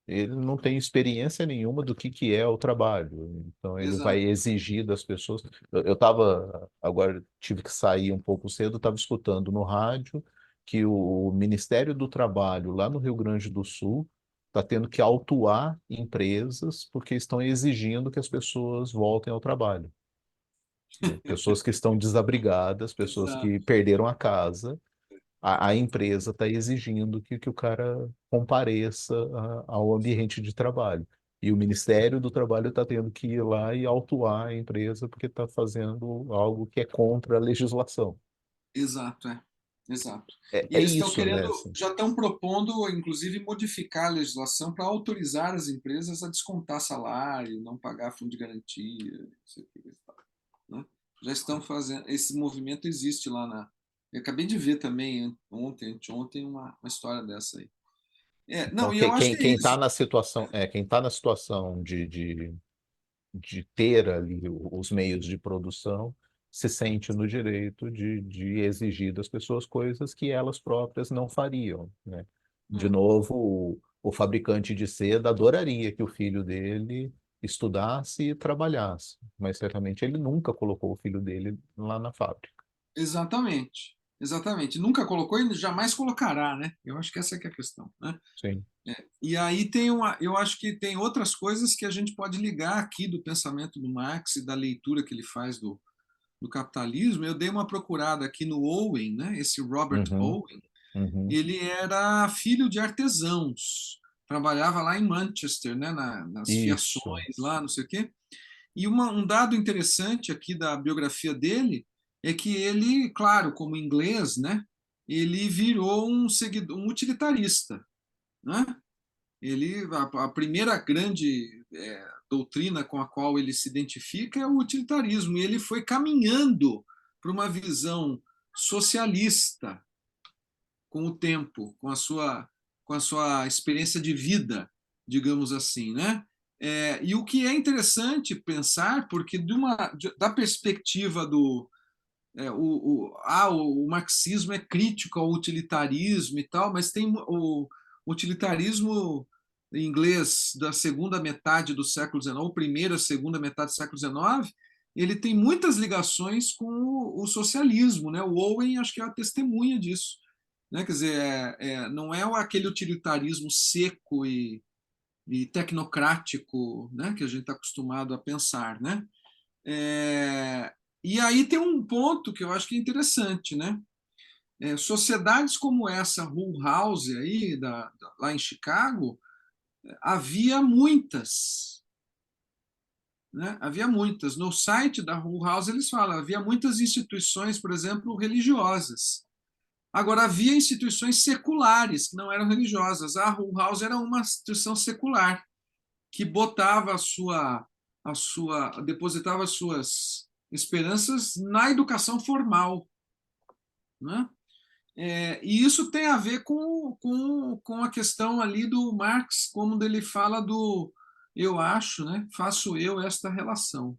ele não tem experiência nenhuma do que é o trabalho. Então ele vai exato. exigir das pessoas. Eu estava, agora tive que sair um pouco cedo, estava escutando no rádio que o Ministério do Trabalho lá no Rio Grande do Sul está tendo que autuar empresas porque estão exigindo que as pessoas voltem ao trabalho, né? Pessoas que estão desabrigadas, pessoas Exato. que perderam a casa, a empresa está exigindo que o cara compareça ao ambiente de trabalho. E o Ministério do Trabalho está tendo que ir lá e autuar a empresa porque está fazendo algo que é contra a legislação. Exato, é. Exato. E É eles estão isso, querendo, né? Assim. já estão propondo, inclusive, modificar a legislação para autorizar as empresas a descontar salário, não pagar fundo de garantia, não sei o que, né? Já estão fazendo, esse movimento existe lá na. Eu acabei de ver também ontem, anteontem, uma história dessa aí. Então, Não, e eu acho que é quem está isso. na situação, quem tá na situação de ter ali os meios de produção, se sente no direito de exigir das pessoas coisas que elas próprias não fariam, né? De É, novo, o fabricante de seda adoraria que o filho dele estudasse e trabalhasse, mas certamente ele nunca colocou o filho dele lá na fábrica. exatamente. Exatamente. Nunca colocou e jamais colocará, né? Eu acho que essa é que é a questão, né? Sim. E aí tem uma, eu acho que tem outras coisas que a gente pode ligar aqui do pensamento do Marx e da leitura que ele faz do capitalismo. Eu dei uma procurada aqui no Owen, né? Esse Robert Uhum, Owen, uhum. ele era filho de artesãos, trabalhava lá em Manchester, né? Nas Isso. fiações lá, não sei o quê. E um dado interessante aqui da biografia dele é que ele, claro, como inglês, né? Ele virou um seguidor, um utilitarista, né? A primeira grande doutrina com a qual ele se identifica é o utilitarismo, e ele foi caminhando para uma visão socialista com o tempo, com a sua experiência de vida, digamos assim, né? E o que é interessante pensar, porque da perspectiva do o marxismo é crítico ao utilitarismo e tal, mas tem o utilitarismo inglês da segunda metade do século XIX, ou primeira, segunda metade do século XIX, ele tem muitas ligações com o socialismo, né? O Owen acho que é a testemunha disso, né? Quer dizer, não é aquele utilitarismo seco e tecnocrático, né? Que a gente está acostumado a pensar, né? E aí tem um ponto que eu acho que é interessante, né? Sociedades como essa Hull House aí, lá em Chicago, havia muitas, né? Havia muitas. No site da Hull House eles falam, havia muitas instituições, por exemplo, religiosas. Agora, havia instituições seculares que não eram religiosas. A Hull House era uma instituição secular que botava depositava as suas esperanças na educação formal, né? E isso tem a ver com a questão ali do Marx, como ele fala do eu acho, né? Faço eu esta relação.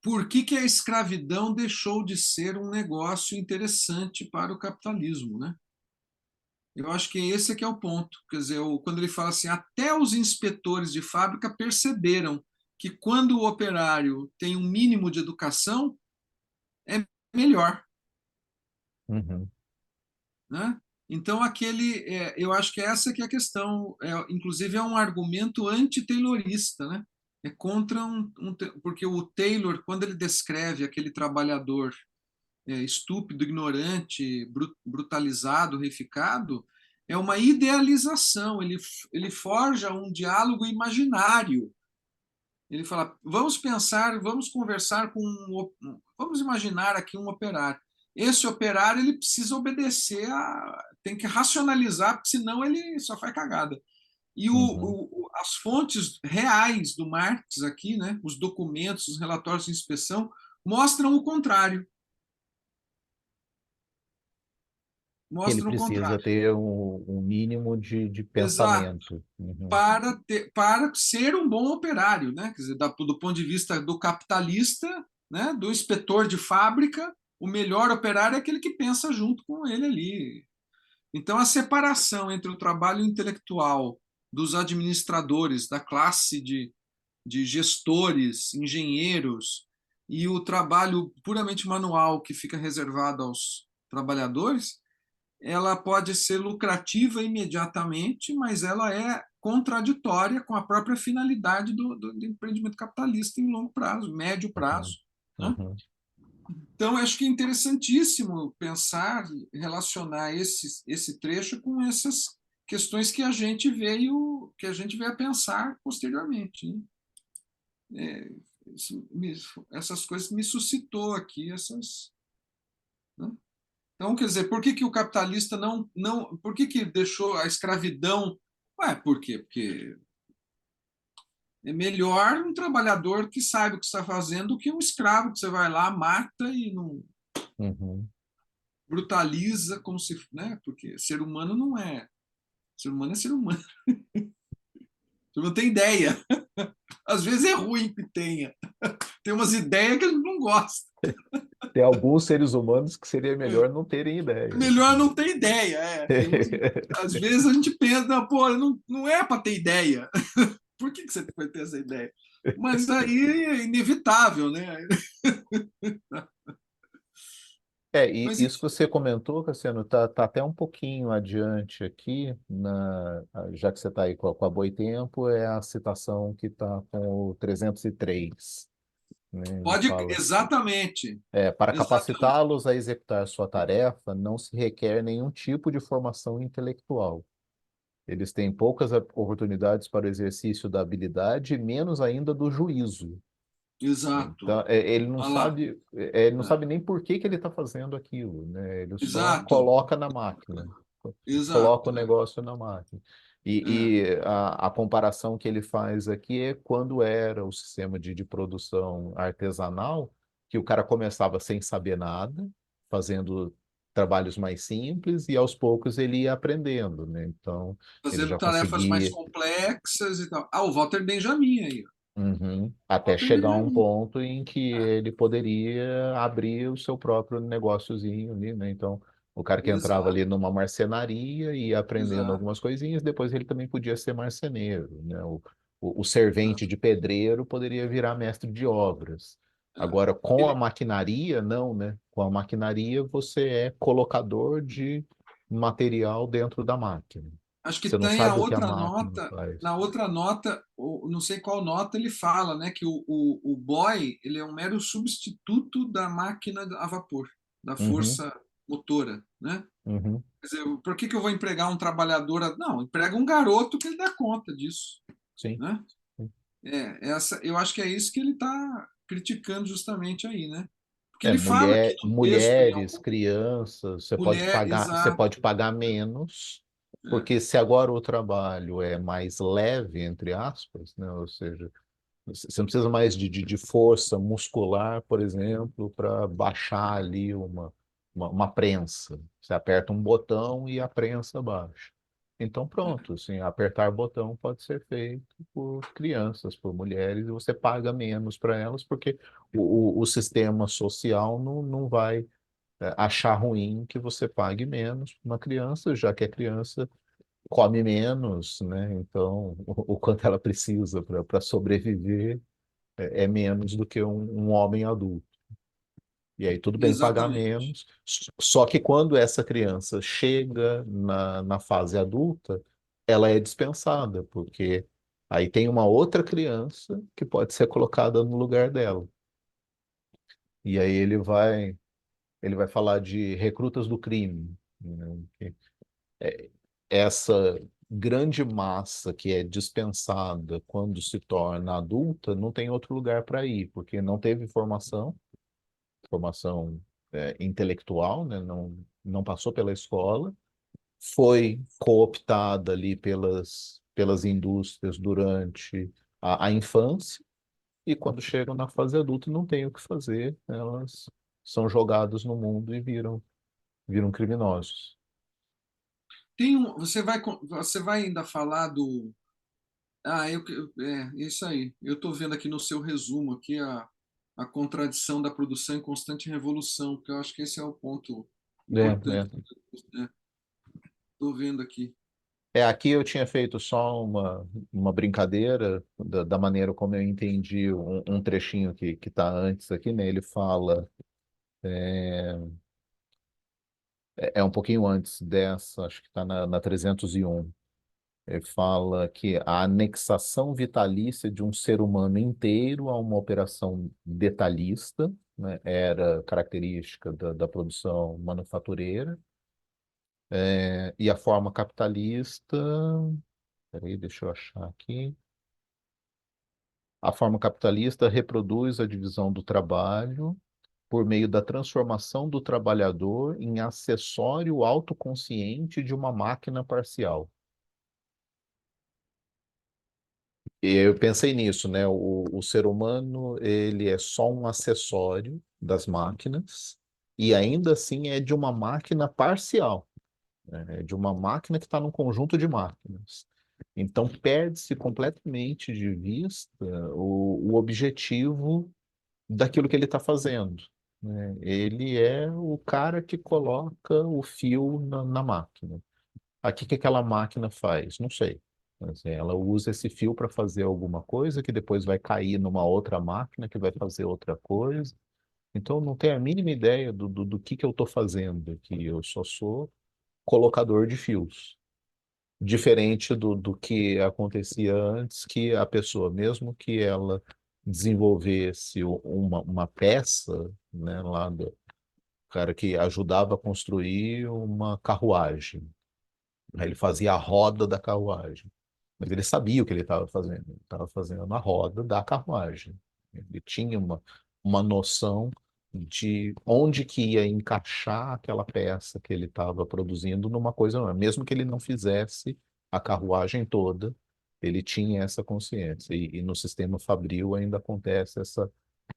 Por que a escravidão deixou de ser um negócio interessante para o capitalismo, né? Eu acho que esse aqui é o ponto. Quer dizer, quando ele fala assim, até os inspetores de fábrica perceberam que quando o operário tem um mínimo de educação, é melhor, Uhum. né? Então, eu acho que essa que é a questão. Inclusive, é um argumento anti-taylorista, né? É contra porque o Taylor, quando ele descreve aquele trabalhador estúpido, ignorante, brutalizado, reificado, é uma idealização. Ele forja um diálogo imaginário. Ele fala: vamos pensar, vamos conversar vamos imaginar aqui um operário. Esse operário ele precisa obedecer tem que racionalizar, porque senão ele só faz cagada. E Uhum. as fontes reais do Marx aqui, né, os documentos, os relatórios de inspeção, mostram o contrário. Ele Mostram o precisa contrário. ter um mínimo de Exato. pensamento. Uhum. Para ser um bom operário, né? Quer dizer, do ponto de vista do capitalista, né? Do inspetor de fábrica, o melhor operário é aquele que pensa junto com ele ali. Então, a separação entre o trabalho intelectual dos administradores, da classe de gestores, engenheiros, e o trabalho puramente manual que fica reservado aos trabalhadores, ela pode ser lucrativa imediatamente, mas ela é contraditória com a própria finalidade do empreendimento capitalista em longo prazo, médio Uhum. prazo, né? Uhum. Então, acho que é interessantíssimo pensar, relacionar esse trecho com essas questões que a gente veio a pensar posteriormente, né? É, essas coisas me suscitou aqui né? Então, quer dizer, por que o capitalista por que deixou a escravidão? Ué, por quê? Porque é melhor um trabalhador que saiba o que está fazendo do que um escravo que você vai lá, mata e não Uhum. brutaliza como se, né? Porque ser humano é ser humano. Você não tem ideia. Às vezes é ruim que tenha. Tem umas ideias que a gente não gosta. Tem alguns seres humanos que seria melhor não terem ideia. Melhor não ter ideia. Às vezes a gente pensa, pô, não é para ter ideia. Por que você foi ter essa ideia? Mas aí é inevitável, né? E Mas isso que você comentou, Cassiano, tá até um pouquinho adiante aqui, já que você está aí com a Boitempo, é a citação que está com o 303, né? Ele pode, fala, exatamente, para exatamente, capacitá-los a executar sua tarefa, não se requer nenhum tipo de formação intelectual. Eles têm poucas oportunidades para o exercício da habilidade e menos ainda do juízo. exato. Então, Olha lá, ele não é, sabe nem por que que ele está fazendo aquilo, né? Ele só exato, coloca na máquina, coloca o exato. negócio na máquina. É, A comparação que ele faz aqui é quando era o sistema de produção artesanal, que o cara começava sem saber nada, fazendo trabalhos mais simples, e aos poucos ele ia aprendendo, né? Então, ele fazendo já tarefas mais conseguia. complexas e tal. Ah, o Walter Benjamin aí. Uhum. Até Walter chegar a um Benjamin. ponto em que ele poderia abrir o seu próprio negóciozinho ali, né? Então, o cara que entrava Exato, ali numa marcenaria e ia aprendendo exato. algumas coisinhas, depois ele também podia ser marceneiro, né? O servente de pedreiro poderia virar mestre de obras. É. Agora, com a Ele, maquinaria, não, né? Com a maquinaria, você é colocador de material dentro da máquina. Acho que Você não tem a sabe o que a outra máquina nota, faz. na outra nota, não sei qual nota ele fala, né, que o boy ele é um mero substituto da máquina a vapor, da Uhum, força motora, né? uhum, Quer dizer, por que que eu vou empregar um trabalhador? Não, emprega um garoto que ele dá conta disso, sim. né? Eu acho que é isso que ele está criticando justamente aí, né? Porque ele fala aqui no texto, em Mulheres, algum, crianças, mulher, você exato, pode pagar menos, né? porque se agora o trabalho é mais leve, entre aspas, né? Ou seja, você não precisa mais de força muscular, por exemplo, para baixar ali uma prensa. Você aperta um botão e a prensa baixa. Então, pronto, assim, apertar botão pode ser feito por crianças, por mulheres, e você paga menos para elas, porque o sistema social não vai achar ruim que você pague menos para uma criança, já que a criança come menos, né? Então, o quanto ela precisa para sobreviver é menos do que um homem adulto. E aí tudo bem pagar Exatamente. menos, só que quando essa criança chega na fase adulta, ela é dispensada, porque aí tem uma outra criança que pode ser colocada no lugar dela. E aí ele vai falar de recrutas do crime, né? Essa grande massa que é dispensada quando se torna adulta não tem outro lugar para ir, porque não teve formação intelectual, né? Não passou pela escola, foi cooptada ali pelas indústrias durante a infância, e quando chegam na fase adulta não tem o que fazer, elas são jogadas no mundo e viram criminosos. Você vai ainda falar do. Isso aí. Eu estou vendo aqui no seu resumo aqui a contradição da produção em constante revolução, que eu acho que esse é o ponto É, importante. é. Estou vendo aqui. Aqui eu tinha feito só uma brincadeira da maneira como eu entendi um trechinho que está antes aqui, né? Ele fala, é um pouquinho antes dessa, acho que está na 301. Ele fala que a anexação vitalícia de um ser humano inteiro a uma operação detalhista, né, era característica da produção manufatureira, e a forma capitalista. Peraí, deixa eu achar aqui. A forma capitalista reproduz a divisão do trabalho por meio da transformação do trabalhador em acessório autoconsciente de uma máquina parcial. E eu pensei nisso, né? O ser humano, ele é só um acessório das máquinas e ainda assim é de uma máquina parcial, né? É de uma máquina que está num conjunto de máquinas. Então perde-se completamente de vista o objetivo daquilo que ele está fazendo, né? Ele é o cara que coloca o fio na máquina. Aqui, o que aquela máquina faz? Não sei. Mas ela usa esse fio para fazer alguma coisa que depois vai cair numa outra máquina que vai fazer outra coisa. Então, eu não tenho a mínima ideia do que eu estou fazendo aqui. Eu só sou colocador de fios. Diferente do que acontecia antes, que a pessoa, mesmo que ela desenvolvesse uma peça, né, lá do cara que ajudava a construir uma carruagem. Aí ele fazia a roda da carruagem. Mas ele sabia o que ele estava fazendo. Ele estava fazendo a roda da carruagem. Ele tinha uma noção de onde que ia encaixar aquela peça que ele estava produzindo numa coisa, não. Mesmo que ele não fizesse a carruagem toda, ele tinha essa consciência. E no sistema fabril ainda acontece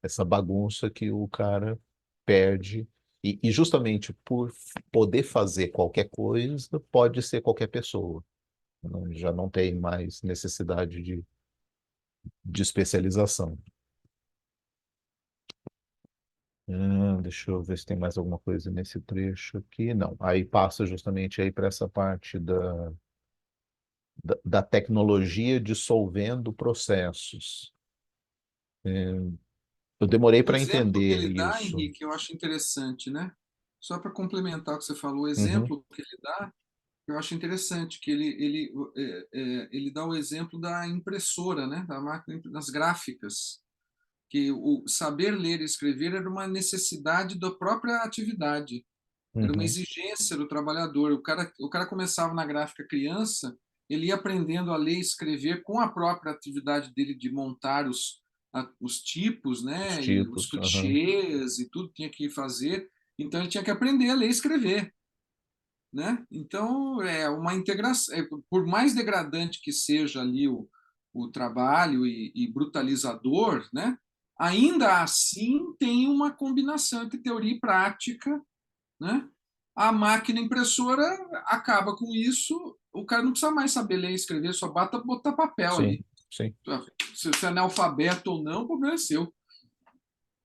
essa bagunça que o cara perde. E justamente por poder fazer qualquer coisa, pode ser qualquer pessoa. Já não tem mais necessidade de especialização. Deixa eu ver se tem mais alguma coisa nesse trecho aqui. Não. Aí passa justamente aí para essa parte da tecnologia dissolvendo processos. Eu demorei O para exemplo que entender ele dá, isso. Henrique, eu acho interessante, né? Só para complementar o que você falou, o Uhum, exemplo que ele dá eu acho interessante que ele dá o exemplo da impressora, né, da máquina das gráficas, que o saber ler e escrever era uma necessidade da própria atividade, era uma Uhum. exigência do trabalhador. O cara começava na gráfica criança, ele ia aprendendo a ler e escrever com a própria atividade dele de montar os tipos, Os né, e os tipos. Aham. clichês e tudo tinha que fazer. Então ele tinha que aprender a ler e escrever, né? Então é uma integração. Por mais degradante que seja ali o trabalho e brutalizador, né? Ainda assim tem uma combinação entre teoria e prática, né? A máquina impressora acaba com isso, o cara não precisa mais saber ler e escrever, só basta botar papel Sim, ali. sim. Se você é analfabeto ou não, o problema é seu.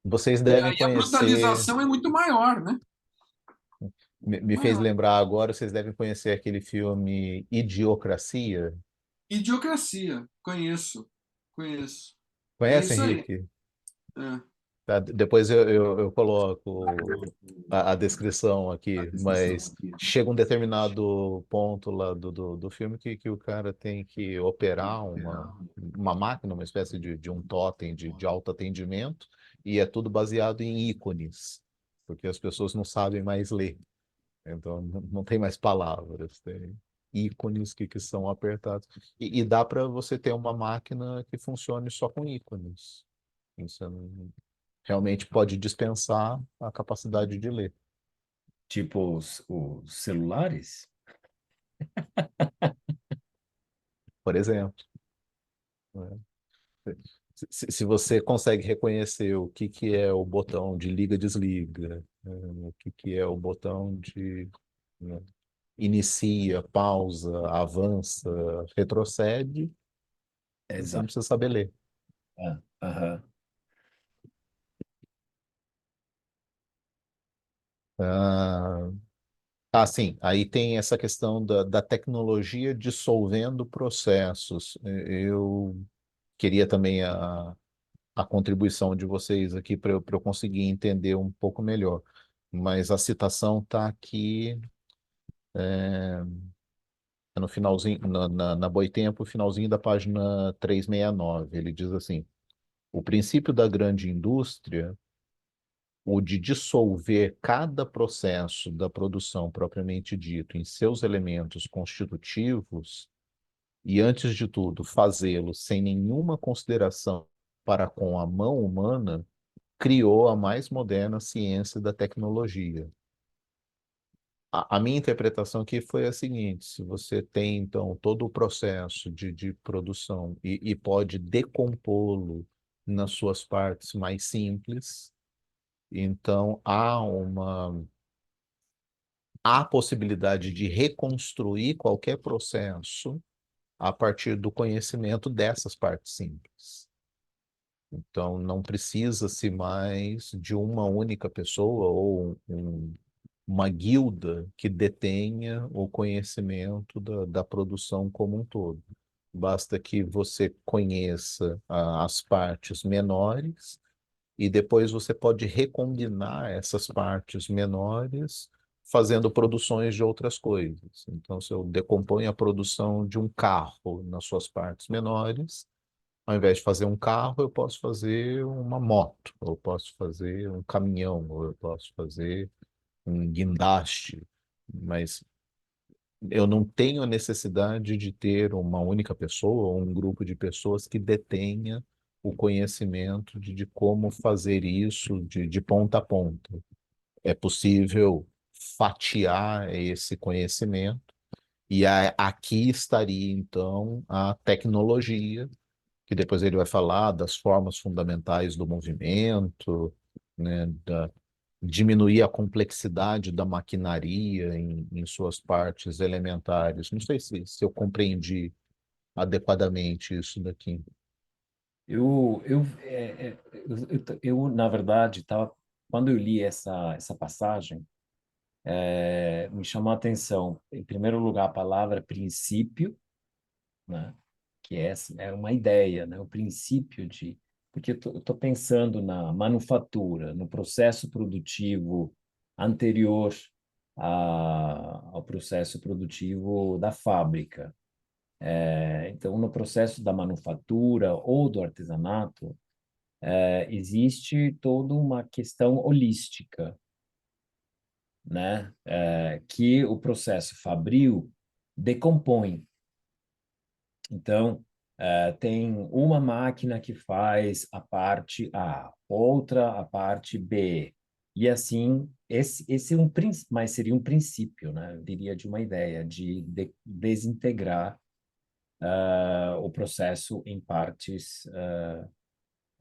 Vocês E devem aí a conhecer, brutalização é muito maior, né? me fez Maior. lembrar agora, vocês devem conhecer aquele filme Idiocracia. Idiocracia, conheço, conheço. É Conhece, isso aí. Henrique? É. Tá, depois eu coloco a descrição aqui, mas chega um determinado ponto lá do filme que o cara tem que operar uma máquina, uma espécie de um totem de autoatendimento, e é tudo baseado em ícones, porque as pessoas não sabem mais ler, então não tem mais palavras, tem ícones que são apertados. E dá para você ter uma máquina que funcione só com ícones. Isso realmente pode dispensar a capacidade de ler, Tipo os celulares? por exemplo, né? Se você consegue reconhecer o que é o botão de liga-desliga, né? O que é o botão de, né, inicia, pausa, avança, retrocede, você não Exato. precisa saber ler. Ah, aham. Ah, sim, aí tem essa questão da tecnologia dissolvendo processos. Eu queria também a contribuição de vocês aqui para eu conseguir entender um pouco melhor. Mas a citação está aqui no finalzinho, na Boitempo, finalzinho da página 369. Ele diz assim: o princípio da grande indústria, o de dissolver cada processo da produção propriamente dito em seus elementos constitutivos, e, antes de tudo, fazê-lo sem nenhuma consideração para com a mão humana, criou a mais moderna ciência da tecnologia. A minha interpretação aqui foi a seguinte: se você tem, então, todo o processo de produção e pode decompô-lo nas suas partes mais simples, então há possibilidade de reconstruir qualquer processo a partir do conhecimento dessas partes simples. Então, não precisa-se mais de uma única pessoa ou uma guilda que detenha o conhecimento da produção como um todo. Basta que você conheça as partes menores e depois você pode recombinar essas partes menores fazendo produções de outras coisas. Então, se eu decomponho a produção de um carro nas suas partes menores, ao invés de fazer um carro, eu posso fazer uma moto, ou eu posso fazer um caminhão, ou eu posso fazer um guindaste, mas eu não tenho a necessidade de ter uma única pessoa ou um grupo de pessoas que detenha o conhecimento de como fazer isso de ponta a ponta. É possível fatiar esse conhecimento, e aqui estaria, então, a tecnologia, que depois ele vai falar das formas fundamentais do movimento, né, diminuir a complexidade da maquinaria em suas partes elementares. Não sei se eu compreendi adequadamente isso daqui. Na verdade, quando eu li essa passagem, me chamou a atenção, em primeiro lugar, a palavra princípio, né? Que é uma ideia, né? O princípio de... Porque eu tô pensando na manufatura, no processo produtivo anterior ao processo produtivo da fábrica. Então, no processo da manufatura ou do artesanato, existe toda uma questão holística, né? Que o processo fabril decompõe. Então, tem uma máquina que faz a parte A, outra a parte B, e assim, esse é mas seria um princípio, né? Eu diria de uma ideia de desintegrar o processo em partes,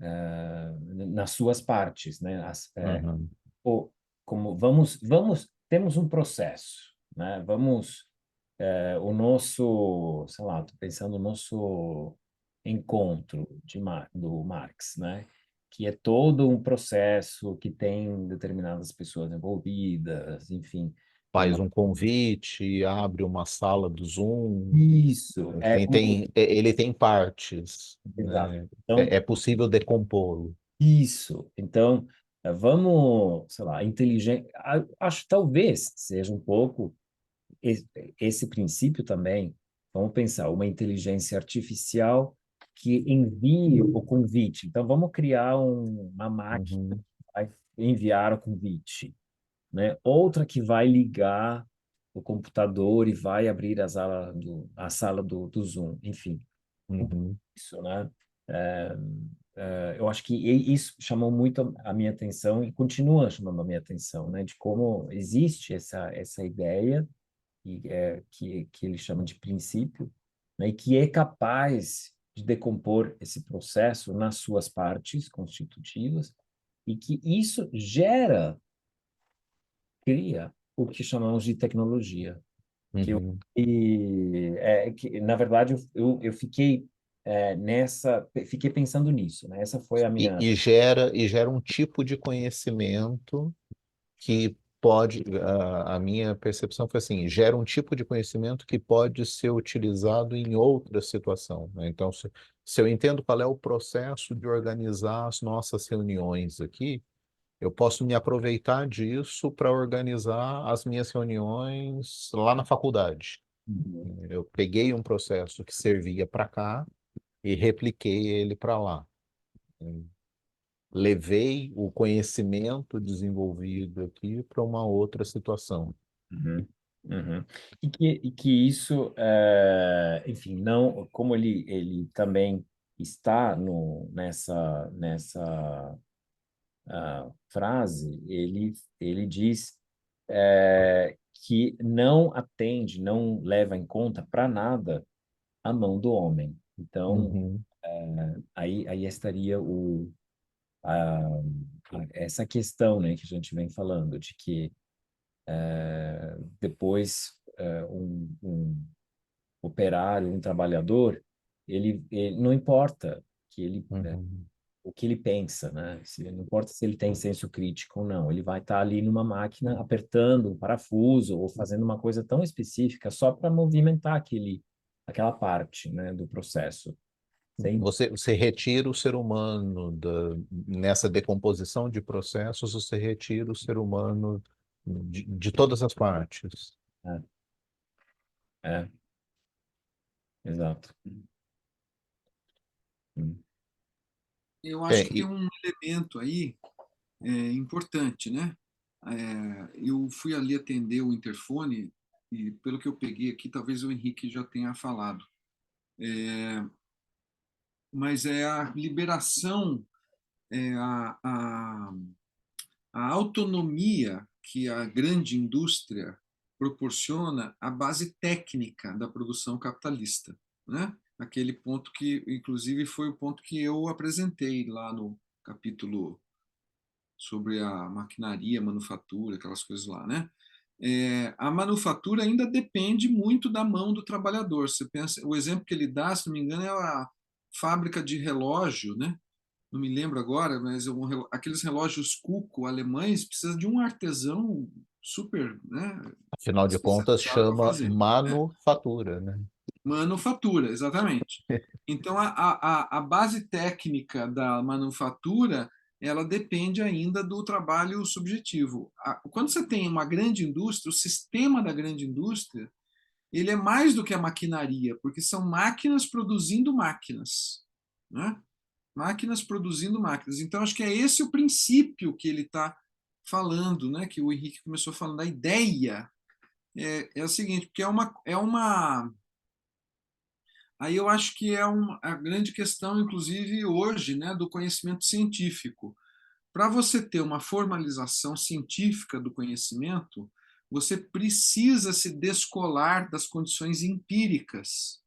nas suas partes, né? Uhum. O, como temos um processo, né? O nosso, sei lá, tô pensando no nosso encontro do Marx, né? Que é todo um processo que tem determinadas pessoas envolvidas, enfim. Tem Faz um convite, abre uma sala do Zoom, isso, enfim, ele tem partes, exato. né? Então, É possível decompô-lo. isso. Então, vamos, sei lá, inteligente. Acho que talvez seja um pouco esse, esse princípio também. Vamos pensar uma inteligência artificial que envie o convite. Então, vamos criar uma máquina Uhum, que vai enviar o convite, né? Outra que vai ligar o computador e vai abrir a sala do Zoom. Enfim, uhum, isso, né? É, eu acho que isso chamou muito a minha atenção e continua chamando a minha atenção, né? De como existe essa ideia que ele chama de princípio, né? E que é capaz de decompor esse processo nas suas partes constitutivas e que isso cria o que chamamos de tecnologia. uhum. Que na verdade eu fiquei fiquei pensando nisso, né? Essa foi a minha. E gera um tipo de conhecimento que pode, a minha percepção foi assim, gera um tipo de conhecimento que pode ser utilizado em outra situação, né? Então, se eu entendo qual é o processo de organizar as nossas reuniões aqui, eu posso me aproveitar disso para organizar as minhas reuniões lá na faculdade. Uhum, Eu peguei um processo que servia para cá e repliquei ele para lá. Levei o conhecimento desenvolvido aqui para uma outra situação. uhum, uhum. E que isso, enfim, não, como ele também está nessa frase, ele diz que não atende, não leva em conta para nada a mão do homem. Então, Uhum, aí estaria essa questão, né, que a gente vem falando, de que depois um operário, um trabalhador, ele não importa que uhum. o que ele pensa, né? Não importa se ele tem senso crítico ou não, ele vai estar ali numa máquina apertando um parafuso ou fazendo uma coisa tão específica só para movimentar aquela parte, né, do processo. Sem, Você retira o ser humano nessa decomposição de processos, você retira o ser humano de todas as partes. é, é, exato. Hum. Eu É, acho que tem e, um elemento aí importante, né? Eu fui ali atender o interfone e, pelo que eu peguei aqui, talvez o Henrique já tenha falado, mas é a liberação, é a autonomia que a grande indústria proporciona à base técnica da produção capitalista, né? Aquele ponto que, inclusive, foi o ponto que eu apresentei lá no capítulo sobre a maquinaria, manufatura, aquelas coisas lá, né? A manufatura ainda depende muito da mão do trabalhador. Você pensa, o exemplo que ele dá, se não me engano, é a fábrica de relógio, né? Não me lembro agora, mas aqueles relógios Cuco alemães precisa de um artesão super, né, afinal de contas, especializado para chama fazer, né? manufatura, né? Manufatura, exatamente. Então, a base técnica da manufatura ela depende ainda do trabalho subjetivo. Quando você tem uma grande indústria, o sistema da grande indústria, ele é mais do que a maquinaria, porque são máquinas produzindo máquinas, né? Máquinas produzindo máquinas. Então, acho que é esse o princípio que ele está falando, né? Que o Henrique começou falando. A ideia é o seguinte, porque aí eu acho que é a grande questão, inclusive hoje, né, do conhecimento científico. Para você ter uma formalização científica do conhecimento, você precisa se descolar das condições empíricas.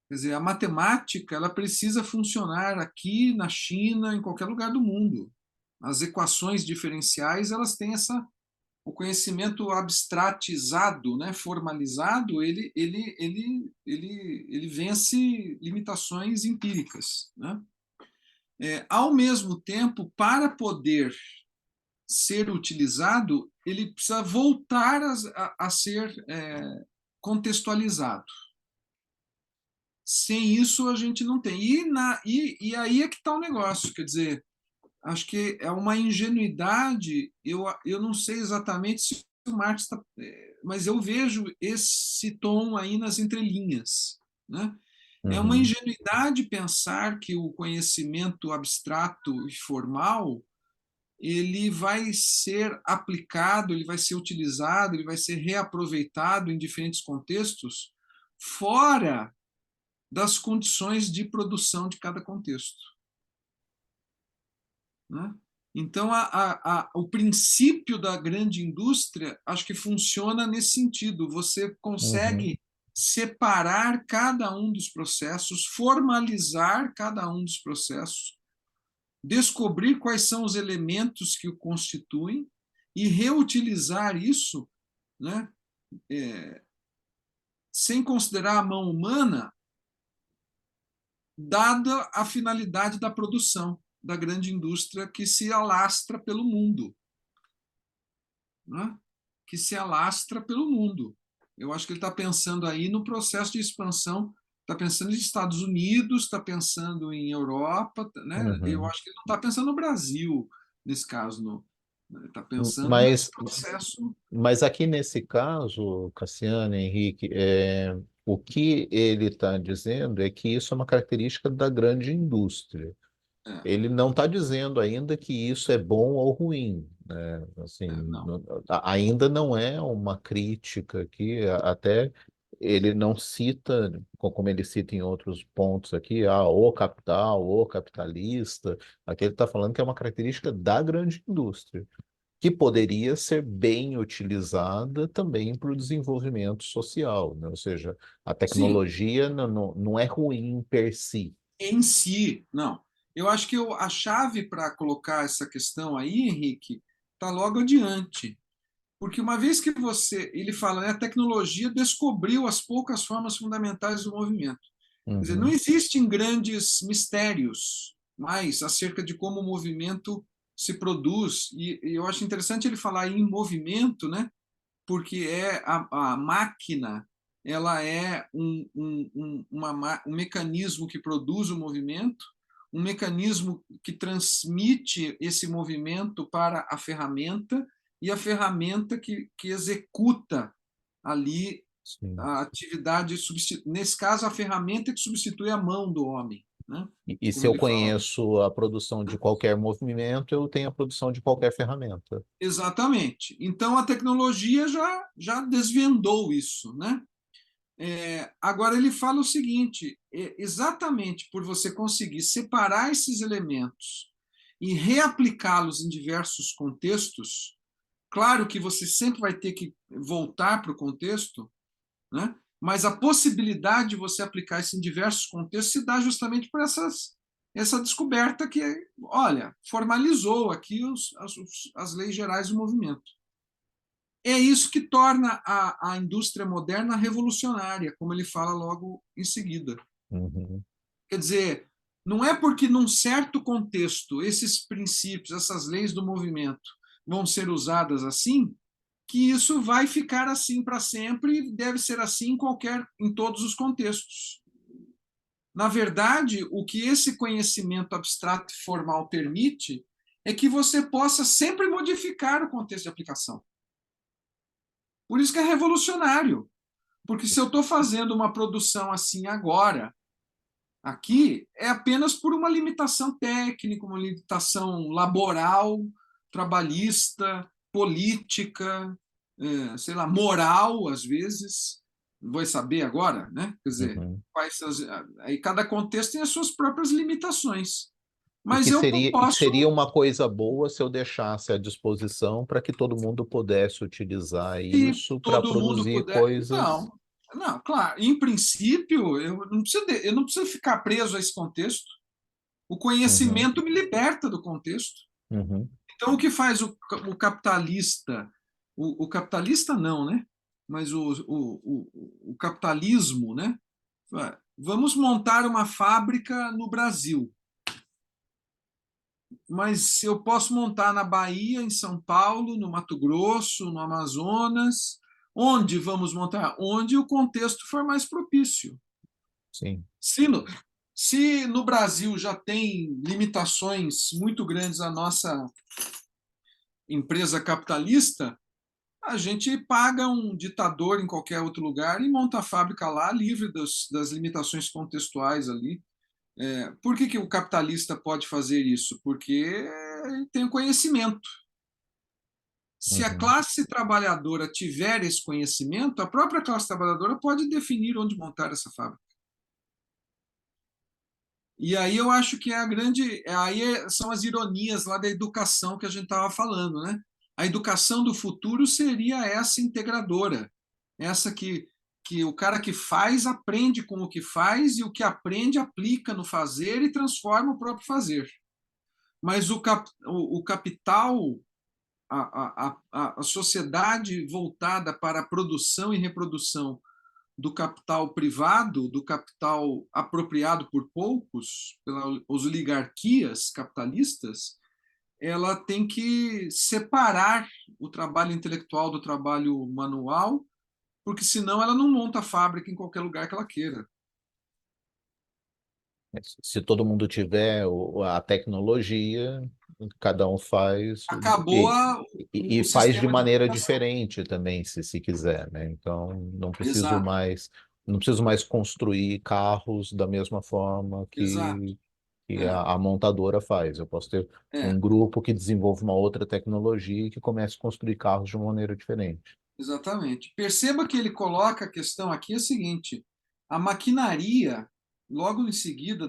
Quer dizer, a matemática ela precisa funcionar aqui na China, em qualquer lugar do mundo. As equações diferenciais elas têm o conhecimento abstratizado, né, formalizado, ele vence limitações empíricas, né? Ao mesmo tempo, para poder ser utilizado, ele precisa voltar a ser contextualizado. Sem isso, a gente não tem. E aí é que está o negócio, quer dizer, acho que é uma ingenuidade, eu não sei exatamente se o Marx está. Mas eu vejo esse tom aí nas entrelinhas, né? É uma Uhum. ingenuidade pensar que o conhecimento abstrato e formal ele vai ser aplicado, ele vai ser utilizado, ele vai ser reaproveitado em diferentes contextos, fora das condições de produção de cada contexto, né? Então, o princípio da grande indústria, acho que funciona nesse sentido. Você Uhum. consegue separar cada um dos processos, formalizar cada um dos processos, descobrir quais são os elementos que o constituem e reutilizar isso, né, sem considerar a mão humana, dada a finalidade da produção da grande indústria que se alastra pelo mundo, né? Que se alastra pelo mundo. Eu acho que ele está pensando aí no processo de expansão, está pensando em Estados Unidos, está pensando em Europa, né? Eu Uhum. acho que ele não está pensando no Brasil, nesse caso, está pensando nesse Mas, processo. mas aqui nesse caso, Cassiano, Henrique, o que ele está dizendo é que isso é uma característica da grande indústria. É, Ele não está dizendo ainda que isso é bom ou ruim, né? Assim, não. ainda não é uma crítica aqui, até ele não cita, como ele cita em outros pontos aqui, o capital, o capitalista. Aqui ele está falando que é uma característica da grande indústria, que poderia ser bem utilizada também para o desenvolvimento social, né? Ou seja, a Sim, tecnologia não é ruim per si. em si, não. Eu acho que a chave para colocar essa questão aí, Henrique, está logo adiante. Porque uma vez que ele fala, né, a tecnologia descobriu as poucas formas fundamentais do movimento. Quer dizer, não Uhum, existem grandes mistérios mais acerca de como o movimento se produz. E eu acho interessante ele falar em movimento, né, porque a máquina ela é um mecanismo que produz o movimento, um mecanismo que transmite esse movimento para a ferramenta e a ferramenta que executa ali sim. a atividade, nesse caso, a ferramenta que substitui a mão do homem, né? E se Como eu ele fala. conheço a produção de qualquer movimento, eu tenho a produção de qualquer ferramenta. Exatamente. Então, a tecnologia já desvendou isso, né? Agora, ele fala o seguinte: exatamente por você conseguir separar esses elementos e reaplicá-los em diversos contextos, claro que você sempre vai ter que voltar para o contexto, né? Mas a possibilidade de você aplicar isso em diversos contextos se dá justamente por essa descoberta que, olha, formalizou aqui as leis gerais do movimento. É isso que torna a indústria moderna revolucionária, como ele fala logo em seguida. Uhum, Quer dizer, não é porque num certo contexto esses princípios, essas leis do movimento vão ser usadas assim, que isso vai ficar assim para sempre e deve ser assim em todos os contextos. Na verdade, o que esse conhecimento abstrato e formal permite é que você possa sempre modificar o contexto de aplicação. Por isso que é revolucionário. Porque se eu estou fazendo uma produção assim agora, aqui, é apenas por uma limitação técnica, uma limitação laboral, trabalhista, política, sei lá, moral, às vezes. Vai saber agora, né? Quer dizer, Uhum. aí cada contexto tem as suas próprias limitações. E Mas que eu posso seria uma coisa boa se eu deixasse à disposição para que todo mundo pudesse utilizar se isso para todo mundo produzir puder. coisas. Não, claro. Em princípio, eu não preciso ficar preso a esse contexto. O Uhum, conhecimento me liberta do contexto. uhum, Então, o que faz o capitalista, o capitalista não, né? Mas o capitalismo, né? Vamos montar uma fábrica no Brasil, mas eu posso montar na Bahia, em São Paulo, no Mato Grosso, no Amazonas. Onde vamos montar? Onde o contexto for mais propício. sim. Se no, se no Brasil já tem limitações muito grandes a nossa empresa capitalista, a gente paga um ditador em qualquer outro lugar e monta a fábrica lá, livre das limitações contextuais ali. Por que o capitalista pode fazer isso? Porque ele tem o conhecimento. Se a Uhum. classe trabalhadora tiver esse conhecimento, a própria classe trabalhadora pode definir onde montar essa fábrica. E aí eu acho que é a grande. São as ironias lá da educação que a gente estava falando, né? A educação do futuro seria essa integradora, essa que o cara que faz aprende com o que faz e o que aprende aplica no fazer e transforma o próprio fazer. Mas o capital, a sociedade voltada para a produção e reprodução do capital privado, do capital apropriado por poucos, pelas oligarquias capitalistas, ela tem que separar o trabalho intelectual do trabalho manual, porque senão ela não monta a fábrica em qualquer lugar que ela queira. Se todo mundo tiver a tecnologia, cada um faz Acabou e, e o faz de sistema de maneira educação. diferente também, se quiser, né? Então, Exato, não preciso mais construir carros da mesma forma exato. que É, a montadora faz. Eu posso ter é, um grupo que desenvolva uma outra tecnologia e que comece a construir carros de uma maneira diferente. exatamente. Perceba que ele coloca a questão aqui é a seguinte: a maquinaria, logo em seguida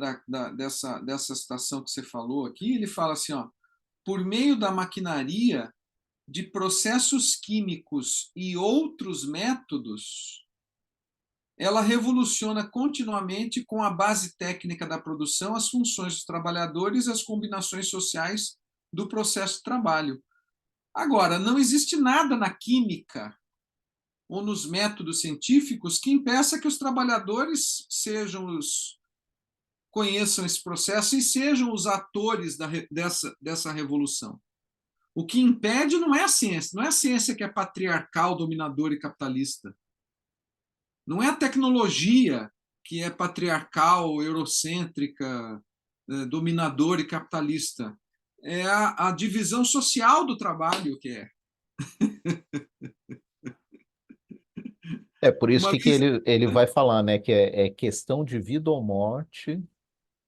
dessa citação que você falou aqui, ele fala assim, ó, por meio da maquinaria, de processos químicos e outros métodos, ela revoluciona continuamente com a base técnica da produção, as funções dos trabalhadores e as combinações sociais do processo de trabalho. Agora, não existe nada na química ou nos métodos científicos que impeça que os trabalhadores conheçam esse processo e sejam os atores dessa revolução. O que impede não é a ciência, não é a ciência que é patriarcal, dominadora e capitalista. Não é a tecnologia que é patriarcal, eurocêntrica, dominadora e capitalista. É a divisão social do trabalho que é. É por isso Uma que vez, ele né? vai falar, né, que é questão de vida ou morte,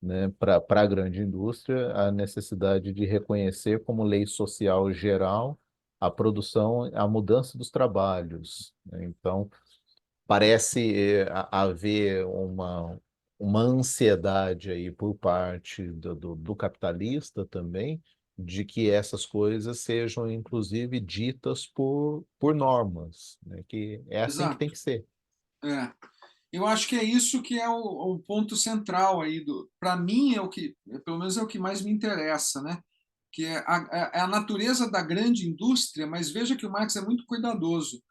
né, para a grande indústria, a necessidade de reconhecer como lei social geral a produção, a mudança dos trabalhos, né? Então, parece haver uma ansiedade aí por parte do capitalista também, de que essas coisas sejam, inclusive, ditas por normas, né? Que é assim que tem Exato. que ser. É. Eu acho que é isso que é o ponto central aí para mim é o que, pelo menos é o que mais me interessa, né? Que é a natureza da grande indústria, mas veja que o Marx é muito cuidadoso.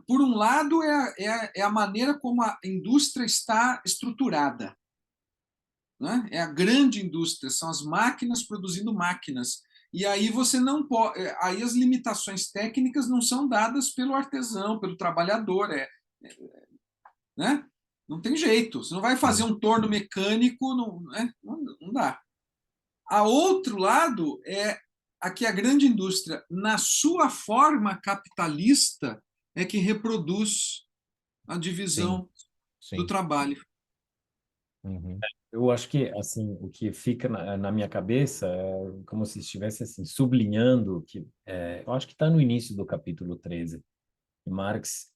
Por um lado, é a maneira como a indústria está estruturada, né? É a grande indústria, são as máquinas produzindo máquinas. E aí você não pode, aí as limitações técnicas não são dadas pelo artesão, pelo trabalhador, né? Não tem jeito. Você não vai fazer um torno mecânico, não dá. A outro lado é aqui a grande indústria, na sua forma capitalista, é que reproduz a Sim, divisão do sim. trabalho. Uhum, Eu acho que, assim, o que fica na minha cabeça é como se estivesse, assim, sublinhando que, eu acho que está no início do capítulo 13. Marx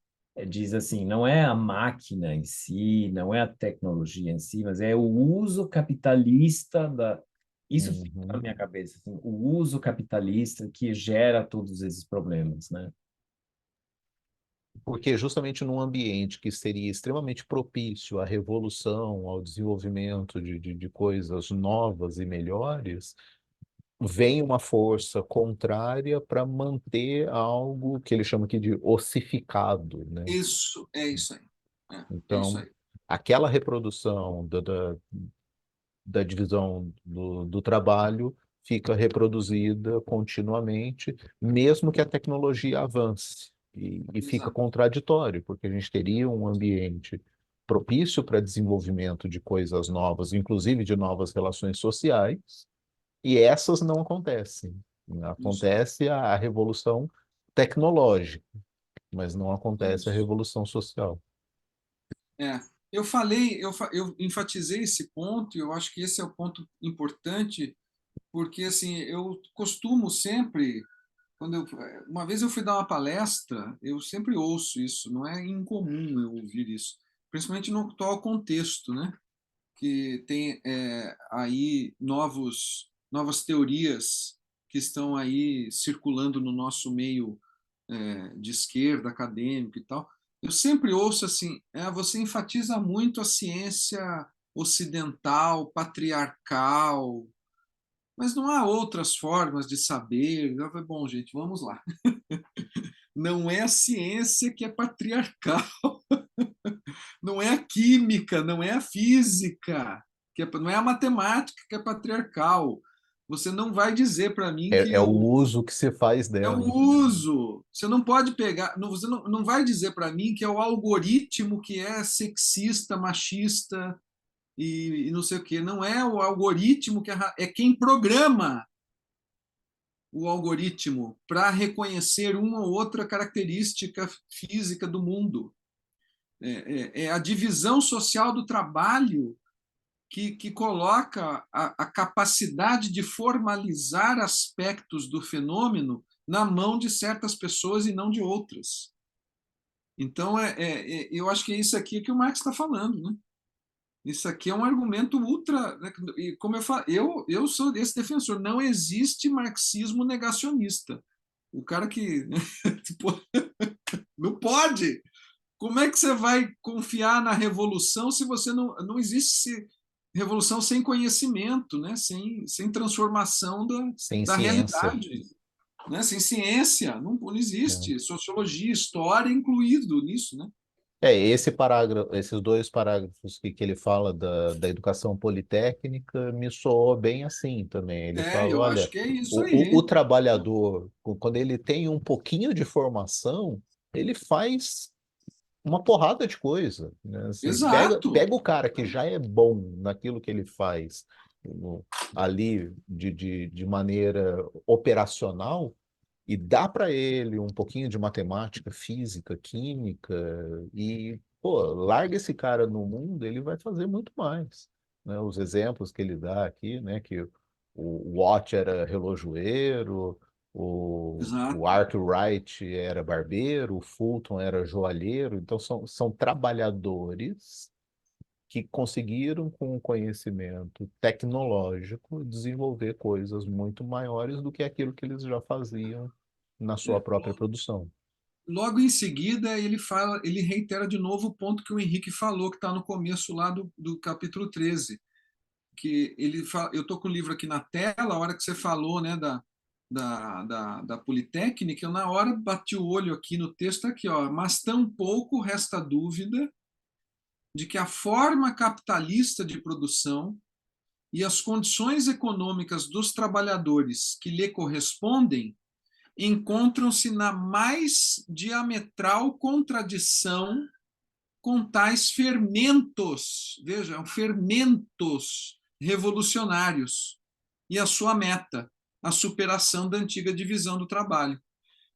diz assim, não é a máquina em si, não é a tecnologia em si, mas é o uso capitalista da... Isso fica na uhum. minha cabeça, assim, o uso capitalista que gera todos esses problemas, né? Porque justamente num ambiente que seria extremamente propício à revolução, ao desenvolvimento de coisas novas e melhores, vem uma força contrária para manter algo que ele chama aqui de ossificado, né? Isso, é isso aí. É isso Então, aí. aquela reprodução da divisão do trabalho fica reproduzida continuamente, mesmo que a tecnologia avance. E fica Exato. contraditório, porque a gente teria um ambiente propício para desenvolvimento de coisas novas, inclusive de novas relações sociais, e essas não acontecem. Isso, Acontece a revolução tecnológica, mas não acontece a isso. revolução social. É. Eu enfatizei esse ponto, e eu acho que esse é o ponto importante, porque assim, eu costumo sempre, uma vez eu fui dar uma palestra, eu sempre ouço isso, não é incomum eu ouvir isso, principalmente no atual contexto, né? Que tem aí novas teorias que estão aí circulando no nosso meio de esquerda, acadêmico e tal. Eu sempre ouço assim, você enfatiza muito a ciência ocidental, patriarcal, mas não há outras formas de saber. Eu falei, bom, gente, vamos lá. Não é a ciência que é patriarcal, não é a química, não é a física, não é a matemática que é patriarcal. Você não vai dizer para mim É, que é o uso que se faz é o dela. uso. Você não pode pegar, você não vai dizer para mim que é o algoritmo que é sexista, machista e não sei o quê. Não é o algoritmo que é quem programa o algoritmo para reconhecer uma ou outra característica física do mundo. É a divisão social do trabalho que coloca a capacidade de formalizar aspectos do fenômeno na mão de certas pessoas e não de outras. Então, eu acho que é isso aqui que o Marx está falando, né? Isso aqui é um argumento ultra. Né? E como eu falo, eu sou desse defensor. Não existe marxismo negacionista. O cara que. Né? Tipo, não pode! Como é que você vai confiar na revolução se você não existe revolução sem conhecimento, né? sem transformação Sem da ciência, realidade, né? Sem ciência? Não né? existe. Sociologia, história incluído nisso. Né? Esse parágrafo, esses dois parágrafos que ele fala da educação politécnica me soou bem assim também. Ele fala, Eu acho olha, que é isso o aí. trabalhador, quando ele tem um pouquinho de formação, ele faz uma porrada de coisa, né? Assim, Exato. pega o cara que já é bom naquilo que ele faz ali de maneira operacional e dá para ele um pouquinho de matemática, física, química e, pô, larga esse cara no mundo, ele vai fazer muito mais, né? Os exemplos que ele dá aqui, né, que o Watt era relojoeiro, o Exato. Arkwright era barbeiro, o Fulton era joalheiro, então são trabalhadores que conseguiram, com o conhecimento tecnológico, desenvolver coisas muito maiores do que aquilo que eles já faziam na sua É. própria produção. Logo em seguida, ele reitera de novo o ponto que o Henrique falou, que está no começo lá do capítulo 13, que ele fala, eu estou com o livro aqui na tela, a hora que você falou, né, da Politécnica, eu na hora bati o olho aqui no texto, aqui, ó, mas tampouco resta dúvida de que a forma capitalista de produção e as condições econômicas dos trabalhadores que lhe correspondem encontram-se na mais diametral contradição com tais fermentos, veja, fermentos revolucionários, e a sua meta, a superação da antiga divisão do trabalho.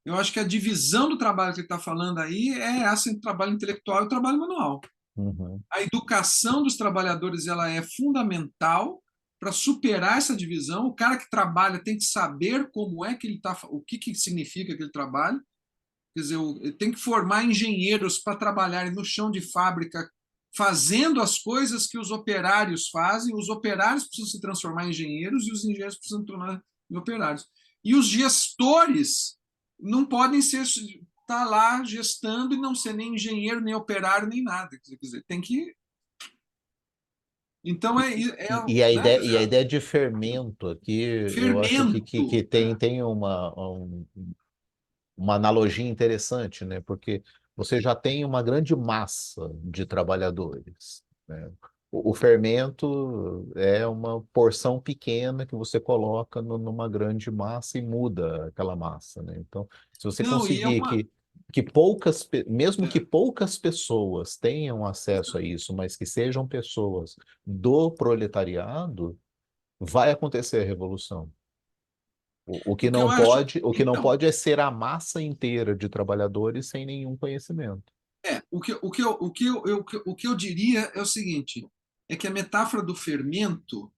Eu acho que a divisão do trabalho que ele está falando aí é essa entre o trabalho intelectual e o trabalho manual. Uhum. A educação dos trabalhadores ela é fundamental para superar essa divisão. O cara que trabalha tem que saber como é que ele está, o que significa aquele trabalho. Quer dizer, tem que formar engenheiros para trabalharem no chão de fábrica, fazendo as coisas que os operários fazem. Os operários precisam se transformar em engenheiros e os engenheiros precisam se tornar em operários. E os gestores não podem ser estar lá gestando e não ser nem engenheiro, nem operário, nem nada. Quer dizer, tem que. Então né, E a ideia de fermento aqui, eu acho que fermento. tem uma analogia interessante, né? Porque você já tem uma grande massa de trabalhadores, né? O fermento é uma porção pequena que você coloca numa grande massa e muda aquela massa, né? Então, se você Não, e é conseguir uma. mesmo que É, poucas pessoas tenham acesso a isso, mas que sejam pessoas do proletariado, vai acontecer a revolução. o que eu acho. O que não Então, pode é ser a massa inteira de trabalhadores sem nenhum conhecimento. o que eu diria é o seguinte, é que a metáfora do fermento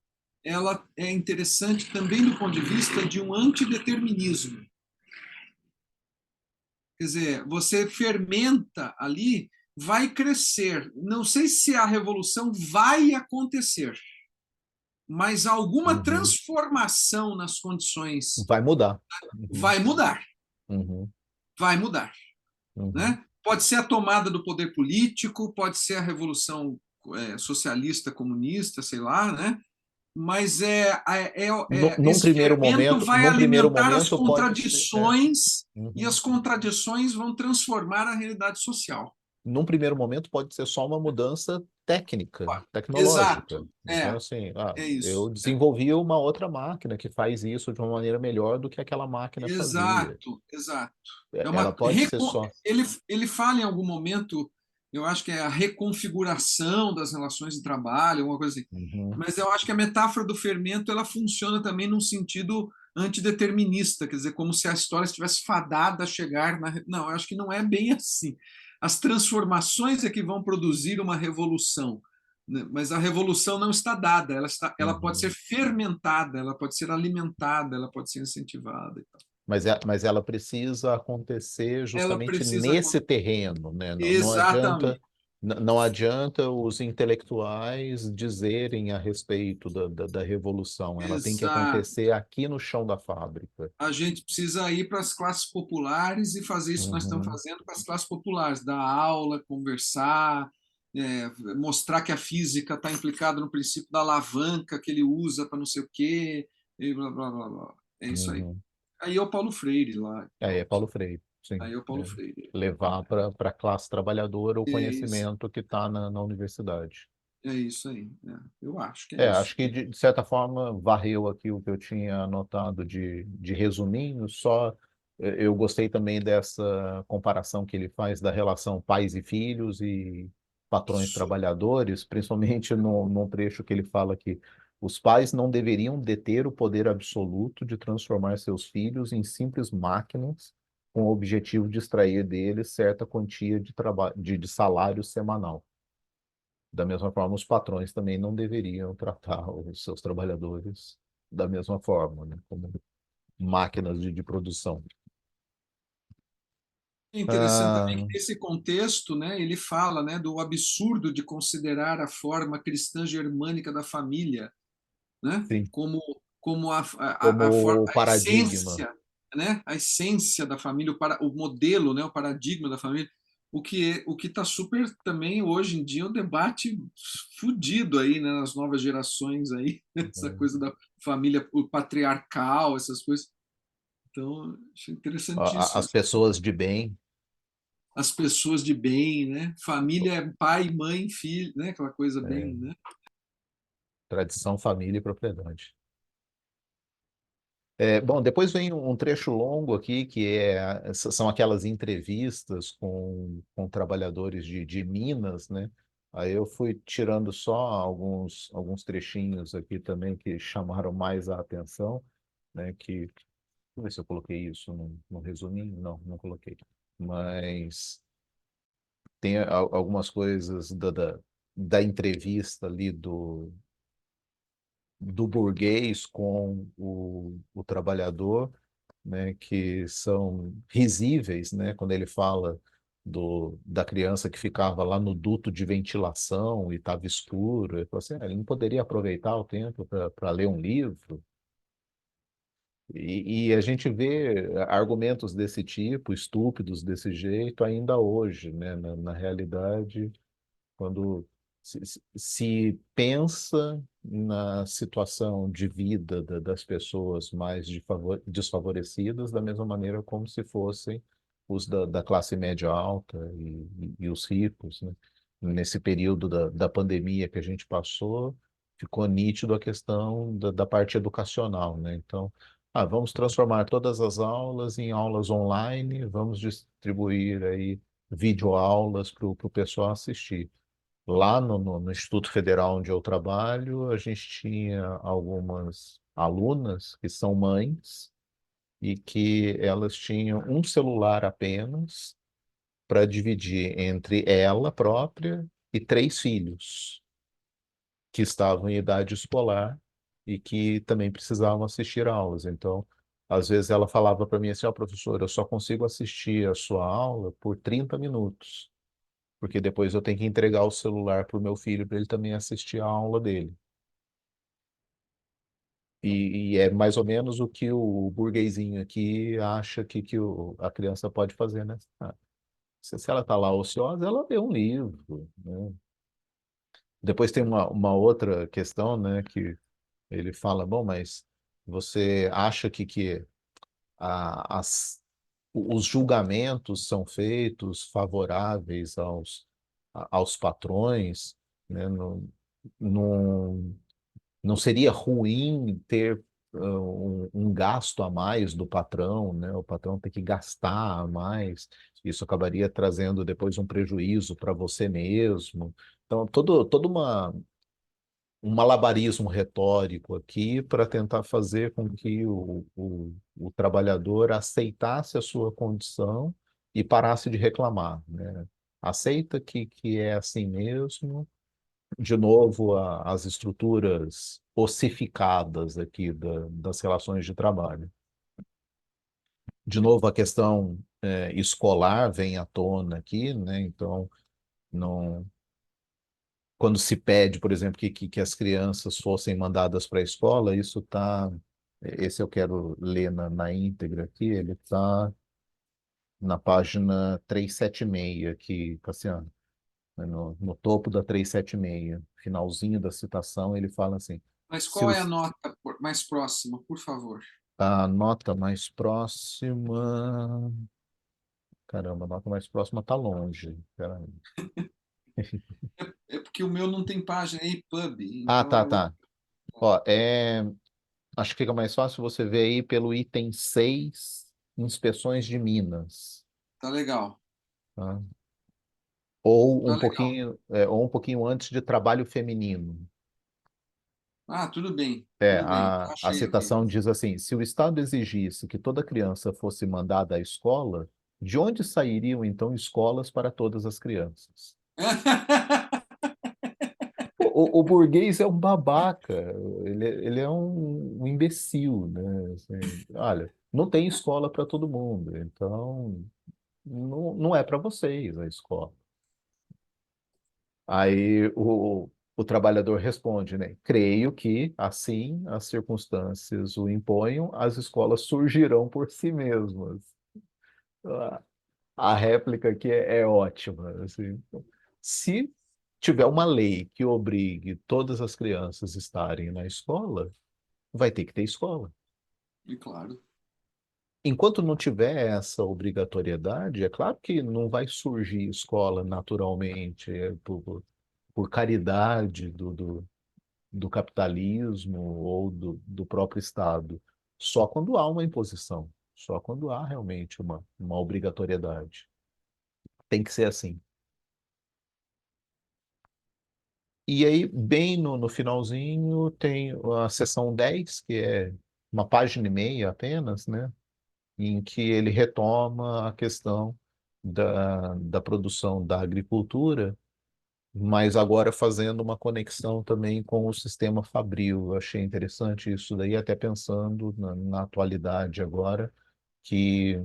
ela é interessante também do ponto de vista de um antideterminismo. Quer dizer, você fermenta ali, vai crescer. Não sei se a revolução vai acontecer, mas alguma Uhum. transformação nas condições Vai mudar. Uhum. vai mudar, Uhum. vai mudar. Uhum. Né? Pode ser a tomada do poder político, pode ser a revolução socialista, comunista, sei lá, né? Mas esse fermento vai Num primeiro alimentar as momento pode ser, contradições e uhum. as contradições vão transformar a realidade social. Num primeiro momento pode ser só uma mudança técnica, tecnológica. Exato, Então, assim, é eu isso. desenvolvi uma outra máquina que faz isso de uma maneira melhor do que aquela máquina fazia. Exato, exato. Ela pode ser só. Ele fala em algum momento, eu acho que é a reconfiguração das relações de trabalho, alguma coisa assim. Uhum. Mas eu acho que a metáfora do fermento ela funciona também num sentido antideterminista, quer dizer, como se a história estivesse fadada a chegar na. Não, eu acho que não é bem assim. As transformações é que vão produzir uma revolução, né? Mas a revolução não está dada, ela pode ser Uhum. fermentada, ela pode ser alimentada, ela pode ser incentivada e tal. Mas ela precisa acontecer Ela justamente precisa. nesse terreno, né? Exatamente, Não adianta os intelectuais dizerem a respeito da revolução. Ela tem que exato. acontecer aqui no chão da fábrica. A gente precisa ir para as classes populares e fazer isso que nós estamos Uhum, fazendo para as classes populares, dar aula, conversar, mostrar que a física está implicada no princípio da alavanca que ele usa para não sei o quê, e blá, blá, blá, blá. É isso aí. uhum. Aí é o Paulo Freire lá. Aí é Paulo Freire, sim. Aí é o Paulo É. Freire. Levar para a classe trabalhadora o É isso, conhecimento que está na universidade. é isso aí. Eu acho que é É, isso. acho que de certa forma varreu aqui o que eu tinha anotado de resuminho, só eu gostei também dessa comparação que ele faz da relação pais e filhos e patrões Isso. trabalhadores, principalmente num trecho que ele fala que os pais não deveriam deter o poder absoluto de transformar seus filhos em simples máquinas com o objetivo de extrair deles certa quantia de salário semanal. Da mesma forma, os patrões também não deveriam tratar os seus trabalhadores da mesma forma, né? Como máquinas de produção. É interessante também Ah, que nesse contexto, né, ele fala, né, do absurdo de considerar a forma cristã germânica da família, né, sim, como como a paradigma. essência, né, a essência da família, o modelo, né, o paradigma da família, o que está super também hoje em dia é um debate fudido aí, né, nas novas gerações aí, essa coisa da família o patriarcal, essas coisas. Então, acho interessantíssimo As pessoas de bem, as pessoas de bem, né? Família é pai, mãe, filho, né? Aquela coisa é, bem, né? tradição, família e propriedade. Bom, depois vem um trecho longo aqui, são aquelas entrevistas com trabalhadores de Minas, né? Aí eu fui tirando só alguns trechinhos aqui também que chamaram mais a atenção, né? Deixa eu ver se eu coloquei isso no resuminho. Não, não coloquei. Mas tem algumas coisas da entrevista ali do burguês com o trabalhador, né, que são risíveis, né, quando ele fala da criança que ficava lá no duto de ventilação e estava escuro. Ele falou assim, ele não poderia aproveitar o tempo para ler um livro. E a gente vê argumentos desse tipo, estúpidos desse jeito, ainda hoje, né, na realidade. Quando se pensa na situação de vida das pessoas mais desfavorecidas, da mesma maneira como se fossem os da classe média alta e os ricos, né? Nesse período da pandemia que a gente passou, ficou nítido a questão da parte educacional, né? Então, vamos transformar todas as aulas em aulas online, vamos distribuir aí videoaulas para o pessoal assistir. Lá no Instituto Federal onde eu trabalho, a gente tinha algumas alunas que são mães e que elas tinham um celular apenas para dividir entre ela própria e três filhos que estavam em idade escolar e que também precisavam assistir aulas. Então, às vezes ela falava para mim assim, ó, professor, eu só consigo assistir a sua aula por 30 minutos, porque depois eu tenho que entregar o celular para o meu filho para ele também assistir a aula dele. E é mais ou menos o que o burguesinho aqui acha que a criança pode fazer, né? Se ela está lá ociosa, ela lê um livro, né? Depois tem uma outra questão, né, que ele fala, bom, mas você acha que os julgamentos são feitos favoráveis aos patrões, né? Não, não seria ruim ter um gasto a mais do patrão, né? O patrão tem que gastar a mais. Isso acabaria trazendo depois um prejuízo para você mesmo. Então, todo um malabarismo retórico aqui para tentar fazer com que o trabalhador aceitasse a sua condição e parasse de reclamar, né? Aceita que é assim mesmo, de novo, as estruturas ossificadas aqui das relações de trabalho. De novo, a questão escolar vem à tona aqui, né? Então, não, quando se pede, por exemplo, que as crianças fossem mandadas para a escola, isso está. Esse eu quero ler na íntegra aqui, ele está na página 376 aqui, Cassiano, né, no topo da 376, finalzinho da citação, ele fala assim. Mas Se qual é a os, nota mais próxima, por favor? a nota mais próxima. Caramba, a nota mais próxima está longe. Caramba. É porque o meu não tem página, é EPUB, Ah, então tá, eu. tá. Ó, acho que fica mais fácil você ver aí pelo item 6, inspeções de minas. Tá legal, Tá? Ou tá um legal. pouquinho, ou um pouquinho antes de trabalho feminino. Ah, É, tudo bem, a achei aqui. citação diz assim: se o Estado exigisse que toda criança fosse mandada à escola, de onde sairiam então escolas para todas as crianças? O burguês é um babaca, ele é um imbecil, né? Assim, olha, não tem escola para todo mundo, então não é para vocês a escola. Aí o trabalhador responde, né? Creio que, assim as circunstâncias o imponham, as escolas surgirão por si mesmas. A, a réplica aqui é ótima. Assim. Se tiver uma lei que obrigue todas as crianças a estarem na escola, vai ter que ter escola. E claro. Enquanto não tiver essa obrigatoriedade, é claro que não vai surgir escola naturalmente, por caridade do capitalismo ou do próprio Estado. só quando há uma imposição, só quando há realmente uma obrigatoriedade. Tem que ser assim. E aí, bem no finalzinho, tem a seção 10 que é uma página e meia apenas, né? Em que ele retoma a questão da produção da agricultura, mas agora fazendo uma conexão também com o sistema fabril. Eu achei interessante isso daí, até pensando na atualidade agora, que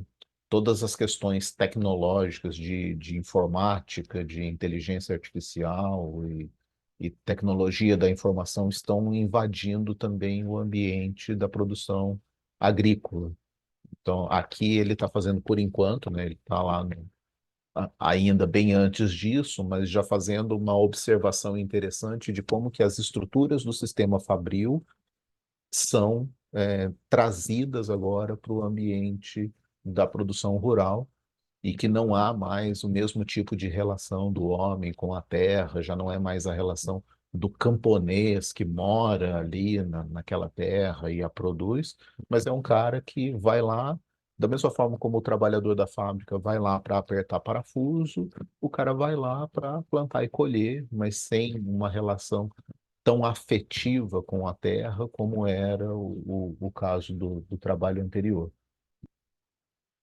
todas as questões tecnológicas de informática, de inteligência artificial e tecnologia da informação estão invadindo também o ambiente da produção agrícola. Então, aqui ele está fazendo por enquanto, né? Ele está lá ainda bem antes disso, mas já fazendo uma observação interessante de como que as estruturas do sistema fabril são trazidas agora para o ambiente da produção rural e que não há mais o mesmo tipo de relação do homem com a terra, já não é mais a relação do camponês que mora ali naquela terra e a produz, mas é um cara que vai lá, da mesma forma como o trabalhador da fábrica vai lá para apertar parafuso, o cara vai lá para plantar e colher, mas sem uma relação tão afetiva com a terra como era o caso do trabalho anterior.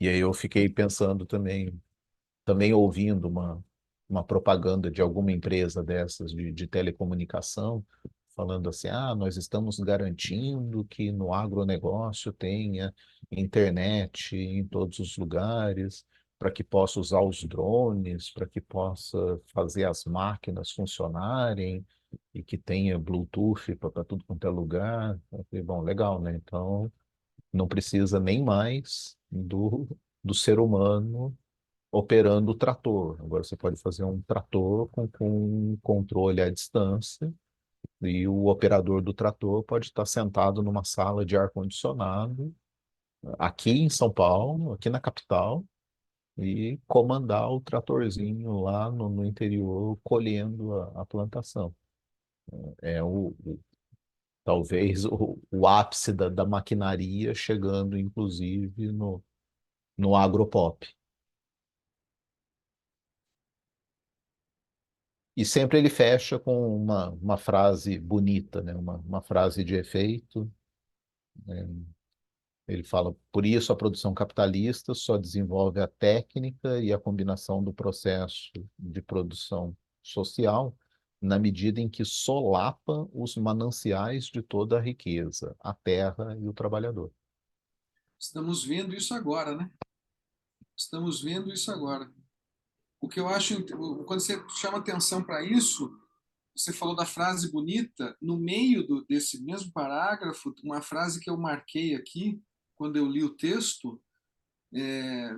E aí eu fiquei pensando também ouvindo uma propaganda de alguma empresa dessas de telecomunicação, falando assim: ah, nós estamos garantindo que no agronegócio tenha internet em todos os lugares, para que possa usar os drones, para que possa fazer as máquinas funcionarem e que tenha Bluetooth para tudo quanto é lugar. Eu falei, bom, legal, né? Então não precisa nem mais do ser humano operando o trator. Agora você pode fazer um trator com um controle à distância e o operador do trator pode estar sentado numa sala de ar-condicionado aqui em São Paulo, aqui na capital, e comandar o tratorzinho lá no interior, colhendo a plantação. É talvez o ápice da maquinaria chegando, inclusive, no agropop. E sempre ele fecha com uma frase bonita, né? Uma frase de efeito. Ele fala: por isso a produção capitalista só desenvolve a técnica e a combinação do processo de produção social na medida em que solapa os mananciais de toda a riqueza, a terra e o trabalhador. Estamos vendo isso agora, né? Estamos vendo isso agora. O que eu acho, quando você chama atenção para isso, você falou da frase bonita, no meio desse mesmo parágrafo, uma frase que eu marquei aqui, quando eu li o texto, é,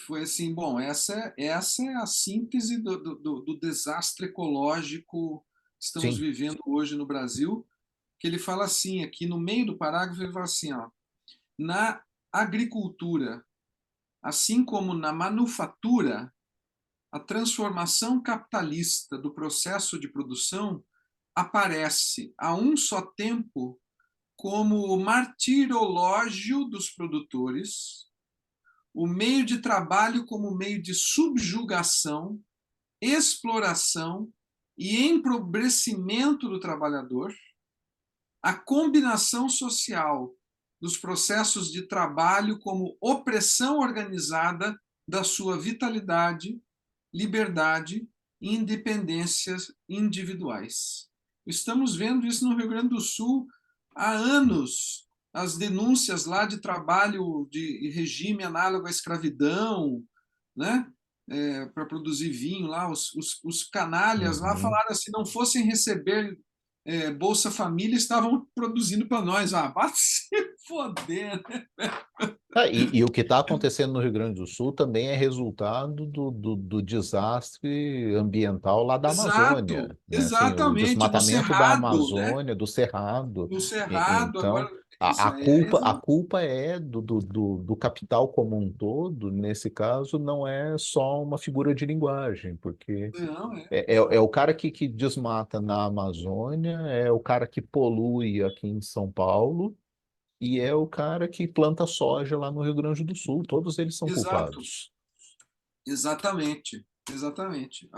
foi assim, bom, essa é a síntese do desastre ecológico que estamos Sim, vivendo hoje no Brasil, que ele fala assim, aqui no meio do parágrafo, ele fala assim, ó, na agricultura, assim como na manufatura, a transformação capitalista do processo de produção aparece a um só tempo como o martirológio dos produtores, o meio de trabalho como meio de subjugação, exploração e empobrecimento do trabalhador, a combinação social dos processos de trabalho como opressão organizada da sua vitalidade, liberdade e independências individuais. Estamos vendo isso no Rio Grande do Sul há anos. As denúncias lá de trabalho de regime análogo à escravidão, né? Para produzir vinho lá, os canalhas lá uhum. falaram assim, não fossem receber Bolsa Família, estavam produzindo para nós. Ah, vai se foder, né? Ah, e o que está acontecendo no Rio Grande do Sul também é resultado do desastre ambiental lá da Exato, Amazônia, né? Assim, o exatamente, do desmatamento da Cerrado, né? Amazônia, do Cerrado. Do Cerrado, agora Então, isso a culpa é do capital como um todo, nesse caso, não é só uma figura de linguagem, porque não, é o cara que desmata na Amazônia, é o cara que polui aqui em São Paulo, e é o cara que planta soja lá no Rio Grande do Sul. Todos eles são Exato, culpados. exatamente, exatamente.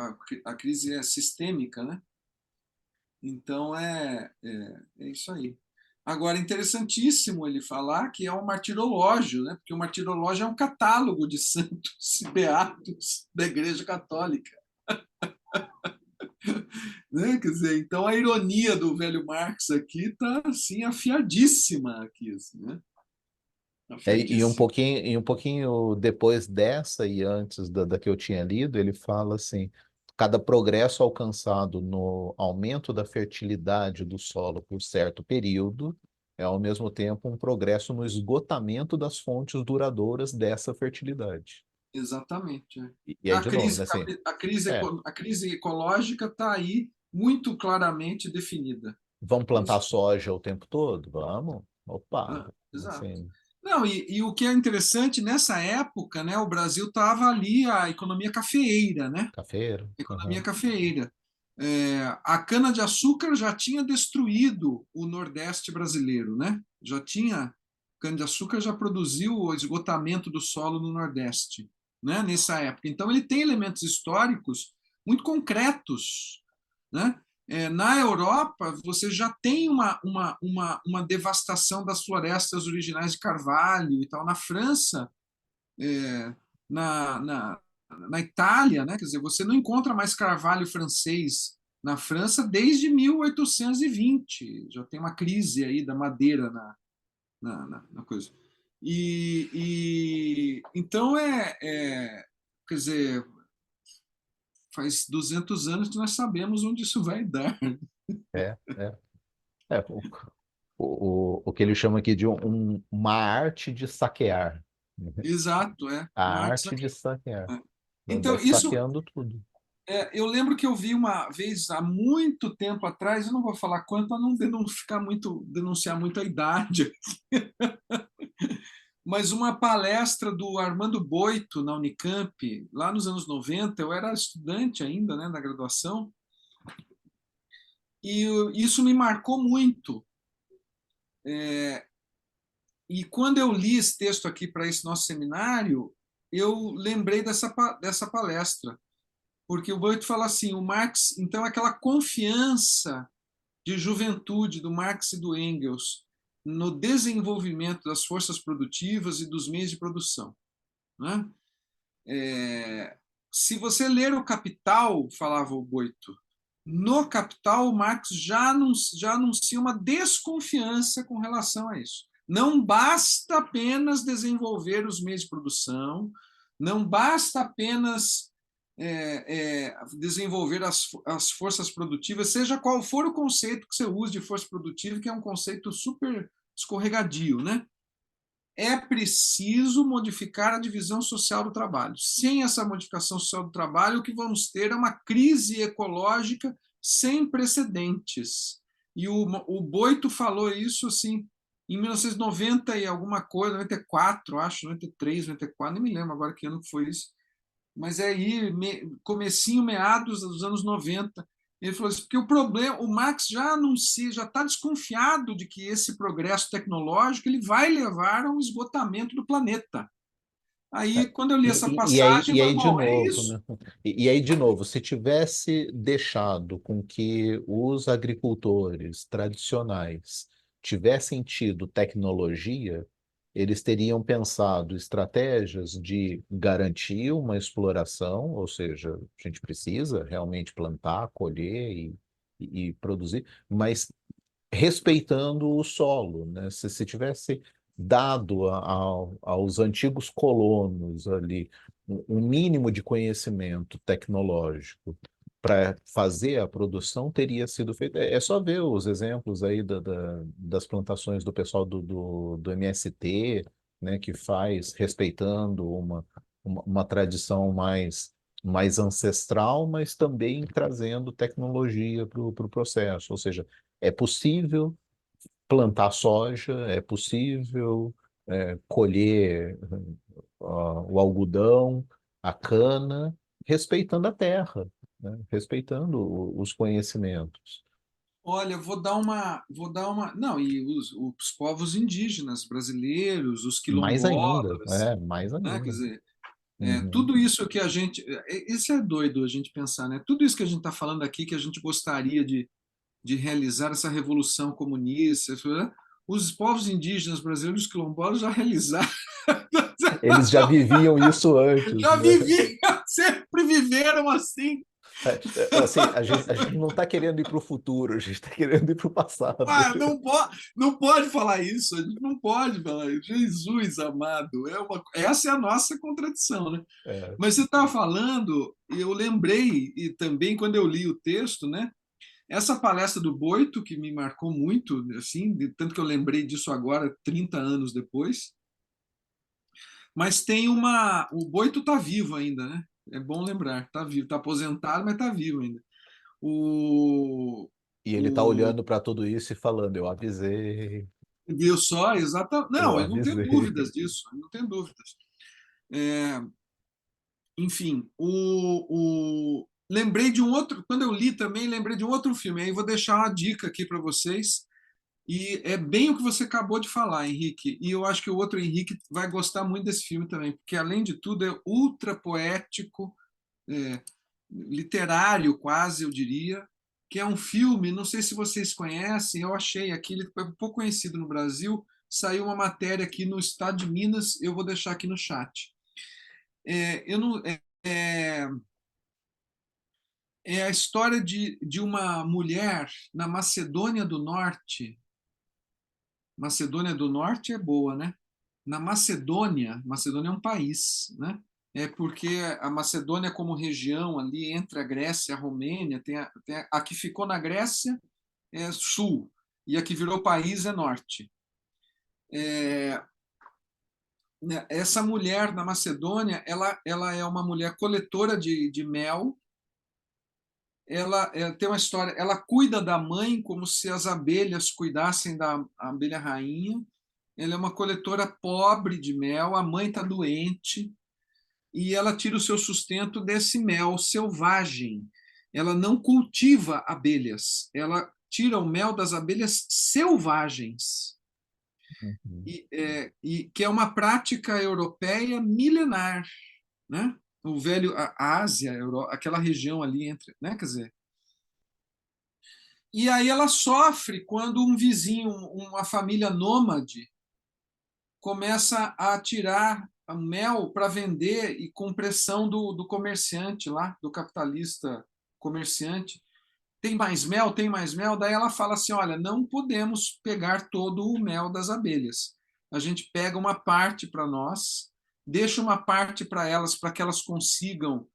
A crise é sistêmica, né? Então é isso aí. Agora, interessantíssimo ele falar que é um martirológio, né? Porque o martirológio é um catálogo de santos e beatos da Igreja Católica, né? Quer dizer, então a ironia do velho Marx aqui está assim afiadíssima aqui, assim, né? E Afiadíssima. um pouquinho depois dessa e antes da que eu tinha lido, ele fala assim: cada progresso alcançado no aumento da fertilidade do solo por certo período é, ao mesmo tempo, um progresso no esgotamento das fontes duradouras dessa fertilidade. Exatamente. É. E aí, de novo, né, assim, é, A crise ecológica está aí muito claramente definida. vamos plantar Isso. soja o tempo todo? Vamos? Opa, Ah, exato. assim, Não, e o que é interessante, nessa época, né, o Brasil estava ali, a economia cafeeira, né? cafeiro, Economia aham, cafeeira. A cana-de-açúcar já tinha destruído o Nordeste brasileiro, né? Já tinha, cana-de-açúcar já produziu o esgotamento do solo no Nordeste, né? Nessa época. Então, ele tem elementos históricos muito concretos, né? Na Europa, você já tem uma devastação das florestas originais de carvalho e tal. Na França, na, na, na Itália, né? Quer dizer, você não encontra mais carvalho francês na França desde 1820. Já tem uma crise aí da madeira na coisa. Então quer dizer, faz 200 anos que nós sabemos onde isso vai dar. é, é, é, o que ele chama aqui de uma arte de saquear, né? Exato, A uma arte arte de saquear, vai Então, isso saqueando tudo. eu lembro que eu vi uma vez há muito tempo atrás, eu não vou falar quanto para não denunciar muito a idade, mas uma palestra do Armando Boito na Unicamp, lá nos anos 90, eu era estudante ainda, né, na graduação, e isso me marcou muito. E quando eu li esse texto aqui para esse nosso seminário, eu lembrei dessa palestra, porque o Boito fala assim, o Marx, então, aquela confiança de juventude do Marx e do Engels no desenvolvimento das forças produtivas e dos meios de produção, né? Se você ler o Capital, falava o Boito, no Capital, o Marx já anuncia uma desconfiança com relação a isso. Não basta apenas desenvolver os meios de produção, não basta apenas desenvolver as forças produtivas, seja qual for o conceito que você use de força produtiva, que é um conceito super escorregadio, né? É preciso modificar a divisão social do trabalho. Sem essa modificação social do trabalho, o que vamos ter é uma crise ecológica sem precedentes. E o Boito falou isso assim em 1990 e alguma coisa, 94, acho, 93, 94, nem me lembro agora que ano que foi isso, mas é aí, comecinho, meados dos anos 90. Ele falou assim, porque o problema, o Marx já anuncia, já está desconfiado de que esse progresso tecnológico ele vai levar ao esgotamento do planeta. Aí, quando eu li essa passagem, eu E falei, aí de bom, é novo, isso. né? E aí de novo, se tivesse deixado com que os agricultores tradicionais tivessem tido tecnologia, eles teriam pensado estratégias de garantir uma exploração, ou seja, a gente precisa realmente plantar, colher e produzir, mas respeitando o solo, né? Se tivesse dado aos antigos colonos ali um mínimo de conhecimento tecnológico para fazer a produção, teria sido feito. É só ver os exemplos aí das plantações do pessoal do MST, né, que faz respeitando uma tradição mais ancestral, mas também trazendo tecnologia para o processo. Ou seja, é possível plantar soja, é possível colher o algodão, a cana, respeitando a terra, né? Respeitando os conhecimentos. Olha, não, e os povos indígenas brasileiros, os Mais ainda, quilombolas, mais né? Quer ainda. dizer, Uhum. tudo isso que a gente, isso é doido a gente pensar, né? Tudo isso que a gente está falando aqui, que a gente gostaria de realizar essa revolução comunista, né? Os povos indígenas brasileiros, os quilombolas já realizaram, Eles já viviam isso antes, já né? viviam, sempre viveram assim. Assim, a gente não está querendo ir para o futuro, a gente está querendo ir para o passado. Ah, não pode falar isso, a gente não pode falar isso. Jesus amado, essa é a nossa contradição, né? É. Mas você estava falando, e eu lembrei, e também quando eu li o texto, né? Essa palestra do Boito, que me marcou muito, assim, tanto que eu lembrei disso agora, 30 anos depois, mas tem uma. O Boito está vivo ainda, né? É bom lembrar, está vivo, está aposentado, mas está vivo ainda. O, E ele está o, olhando para tudo isso e falando: eu avisei, Viu só, exatamente. eu Não, eu não tenho avisei. dúvidas disso, eu não tenho dúvidas. Enfim, lembrei de um outro, quando eu li também, lembrei de um outro filme, aí vou deixar uma dica aqui para vocês, e é bem o que você acabou de falar, Henrique, e eu acho que o outro Henrique vai gostar muito desse filme também, porque além de tudo é ultra poético, é, literário quase, eu diria, que é um filme, não sei se vocês conhecem, eu achei aqui, ele é pouco conhecido no Brasil, saiu uma matéria aqui no estado de Minas, eu vou deixar aqui no chat. Eu não, é a história de uma mulher na Macedônia do Norte. Macedônia do Norte é boa, né? Na Macedônia, Macedônia é um país, né? É porque a Macedônia, como região ali entre a Grécia e a Romênia, a que ficou na Grécia é sul e a que virou país é norte. Né, essa mulher na Macedônia, ela é uma mulher coletora de mel. Ela tem uma história. Ela cuida da mãe como se as abelhas cuidassem da abelha rainha. Ela é uma coletora pobre de mel. A mãe está doente e ela tira o seu sustento desse mel selvagem. Ela não cultiva abelhas. Ela tira o mel das abelhas selvagens. Uhum. E que é uma prática europeia milenar, né? O velho a Ásia, aquela região ali entre, né? Quer dizer, e aí ela sofre quando um vizinho, uma família nômade, começa a tirar mel para vender e com pressão do comerciante lá, do capitalista comerciante. Tem mais mel? Tem mais mel? Daí ela fala assim: olha, não podemos pegar todo o mel das abelhas. A gente pega uma parte para nós, deixa uma parte para elas, para que elas consigam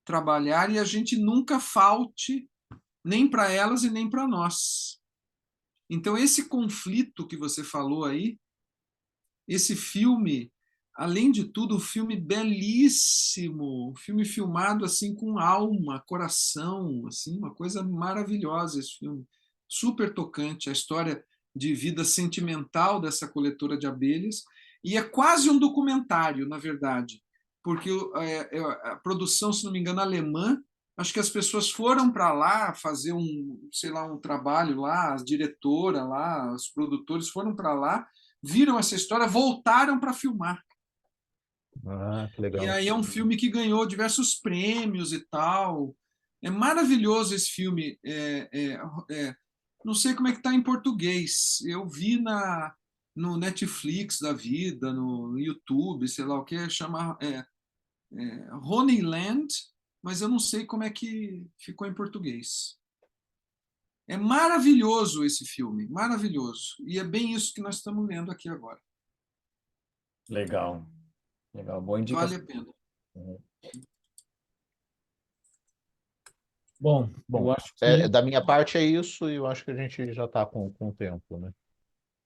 trabalhar e a gente nunca falte nem para elas e nem para nós. Então, esse conflito que você falou aí, esse filme, além de tudo, um filme belíssimo, um filme filmado assim com alma, coração, assim, uma coisa maravilhosa esse filme, super tocante, a história de vida sentimental dessa coletora de abelhas, e é quase um documentário, na verdade, porque a produção, se não me engano, alemã, acho que as pessoas foram para lá fazer sei lá, um trabalho lá, a diretora lá, os produtores foram para lá, viram essa história, voltaram para filmar. Ah, que E legal. aí é um filme que ganhou diversos prêmios e tal. É maravilhoso esse filme. Não sei como é que está em português. Eu vi no Netflix da vida, no YouTube, sei lá o que, chama Honeyland, mas eu não sei como é que ficou em português. É maravilhoso esse filme, maravilhoso. E é bem isso que nós estamos lendo aqui agora. Legal, legal, boa Vale indicação. a pena. Bom, eu Bom, acho que da minha parte é isso, e eu acho que a gente já está com o tempo, né?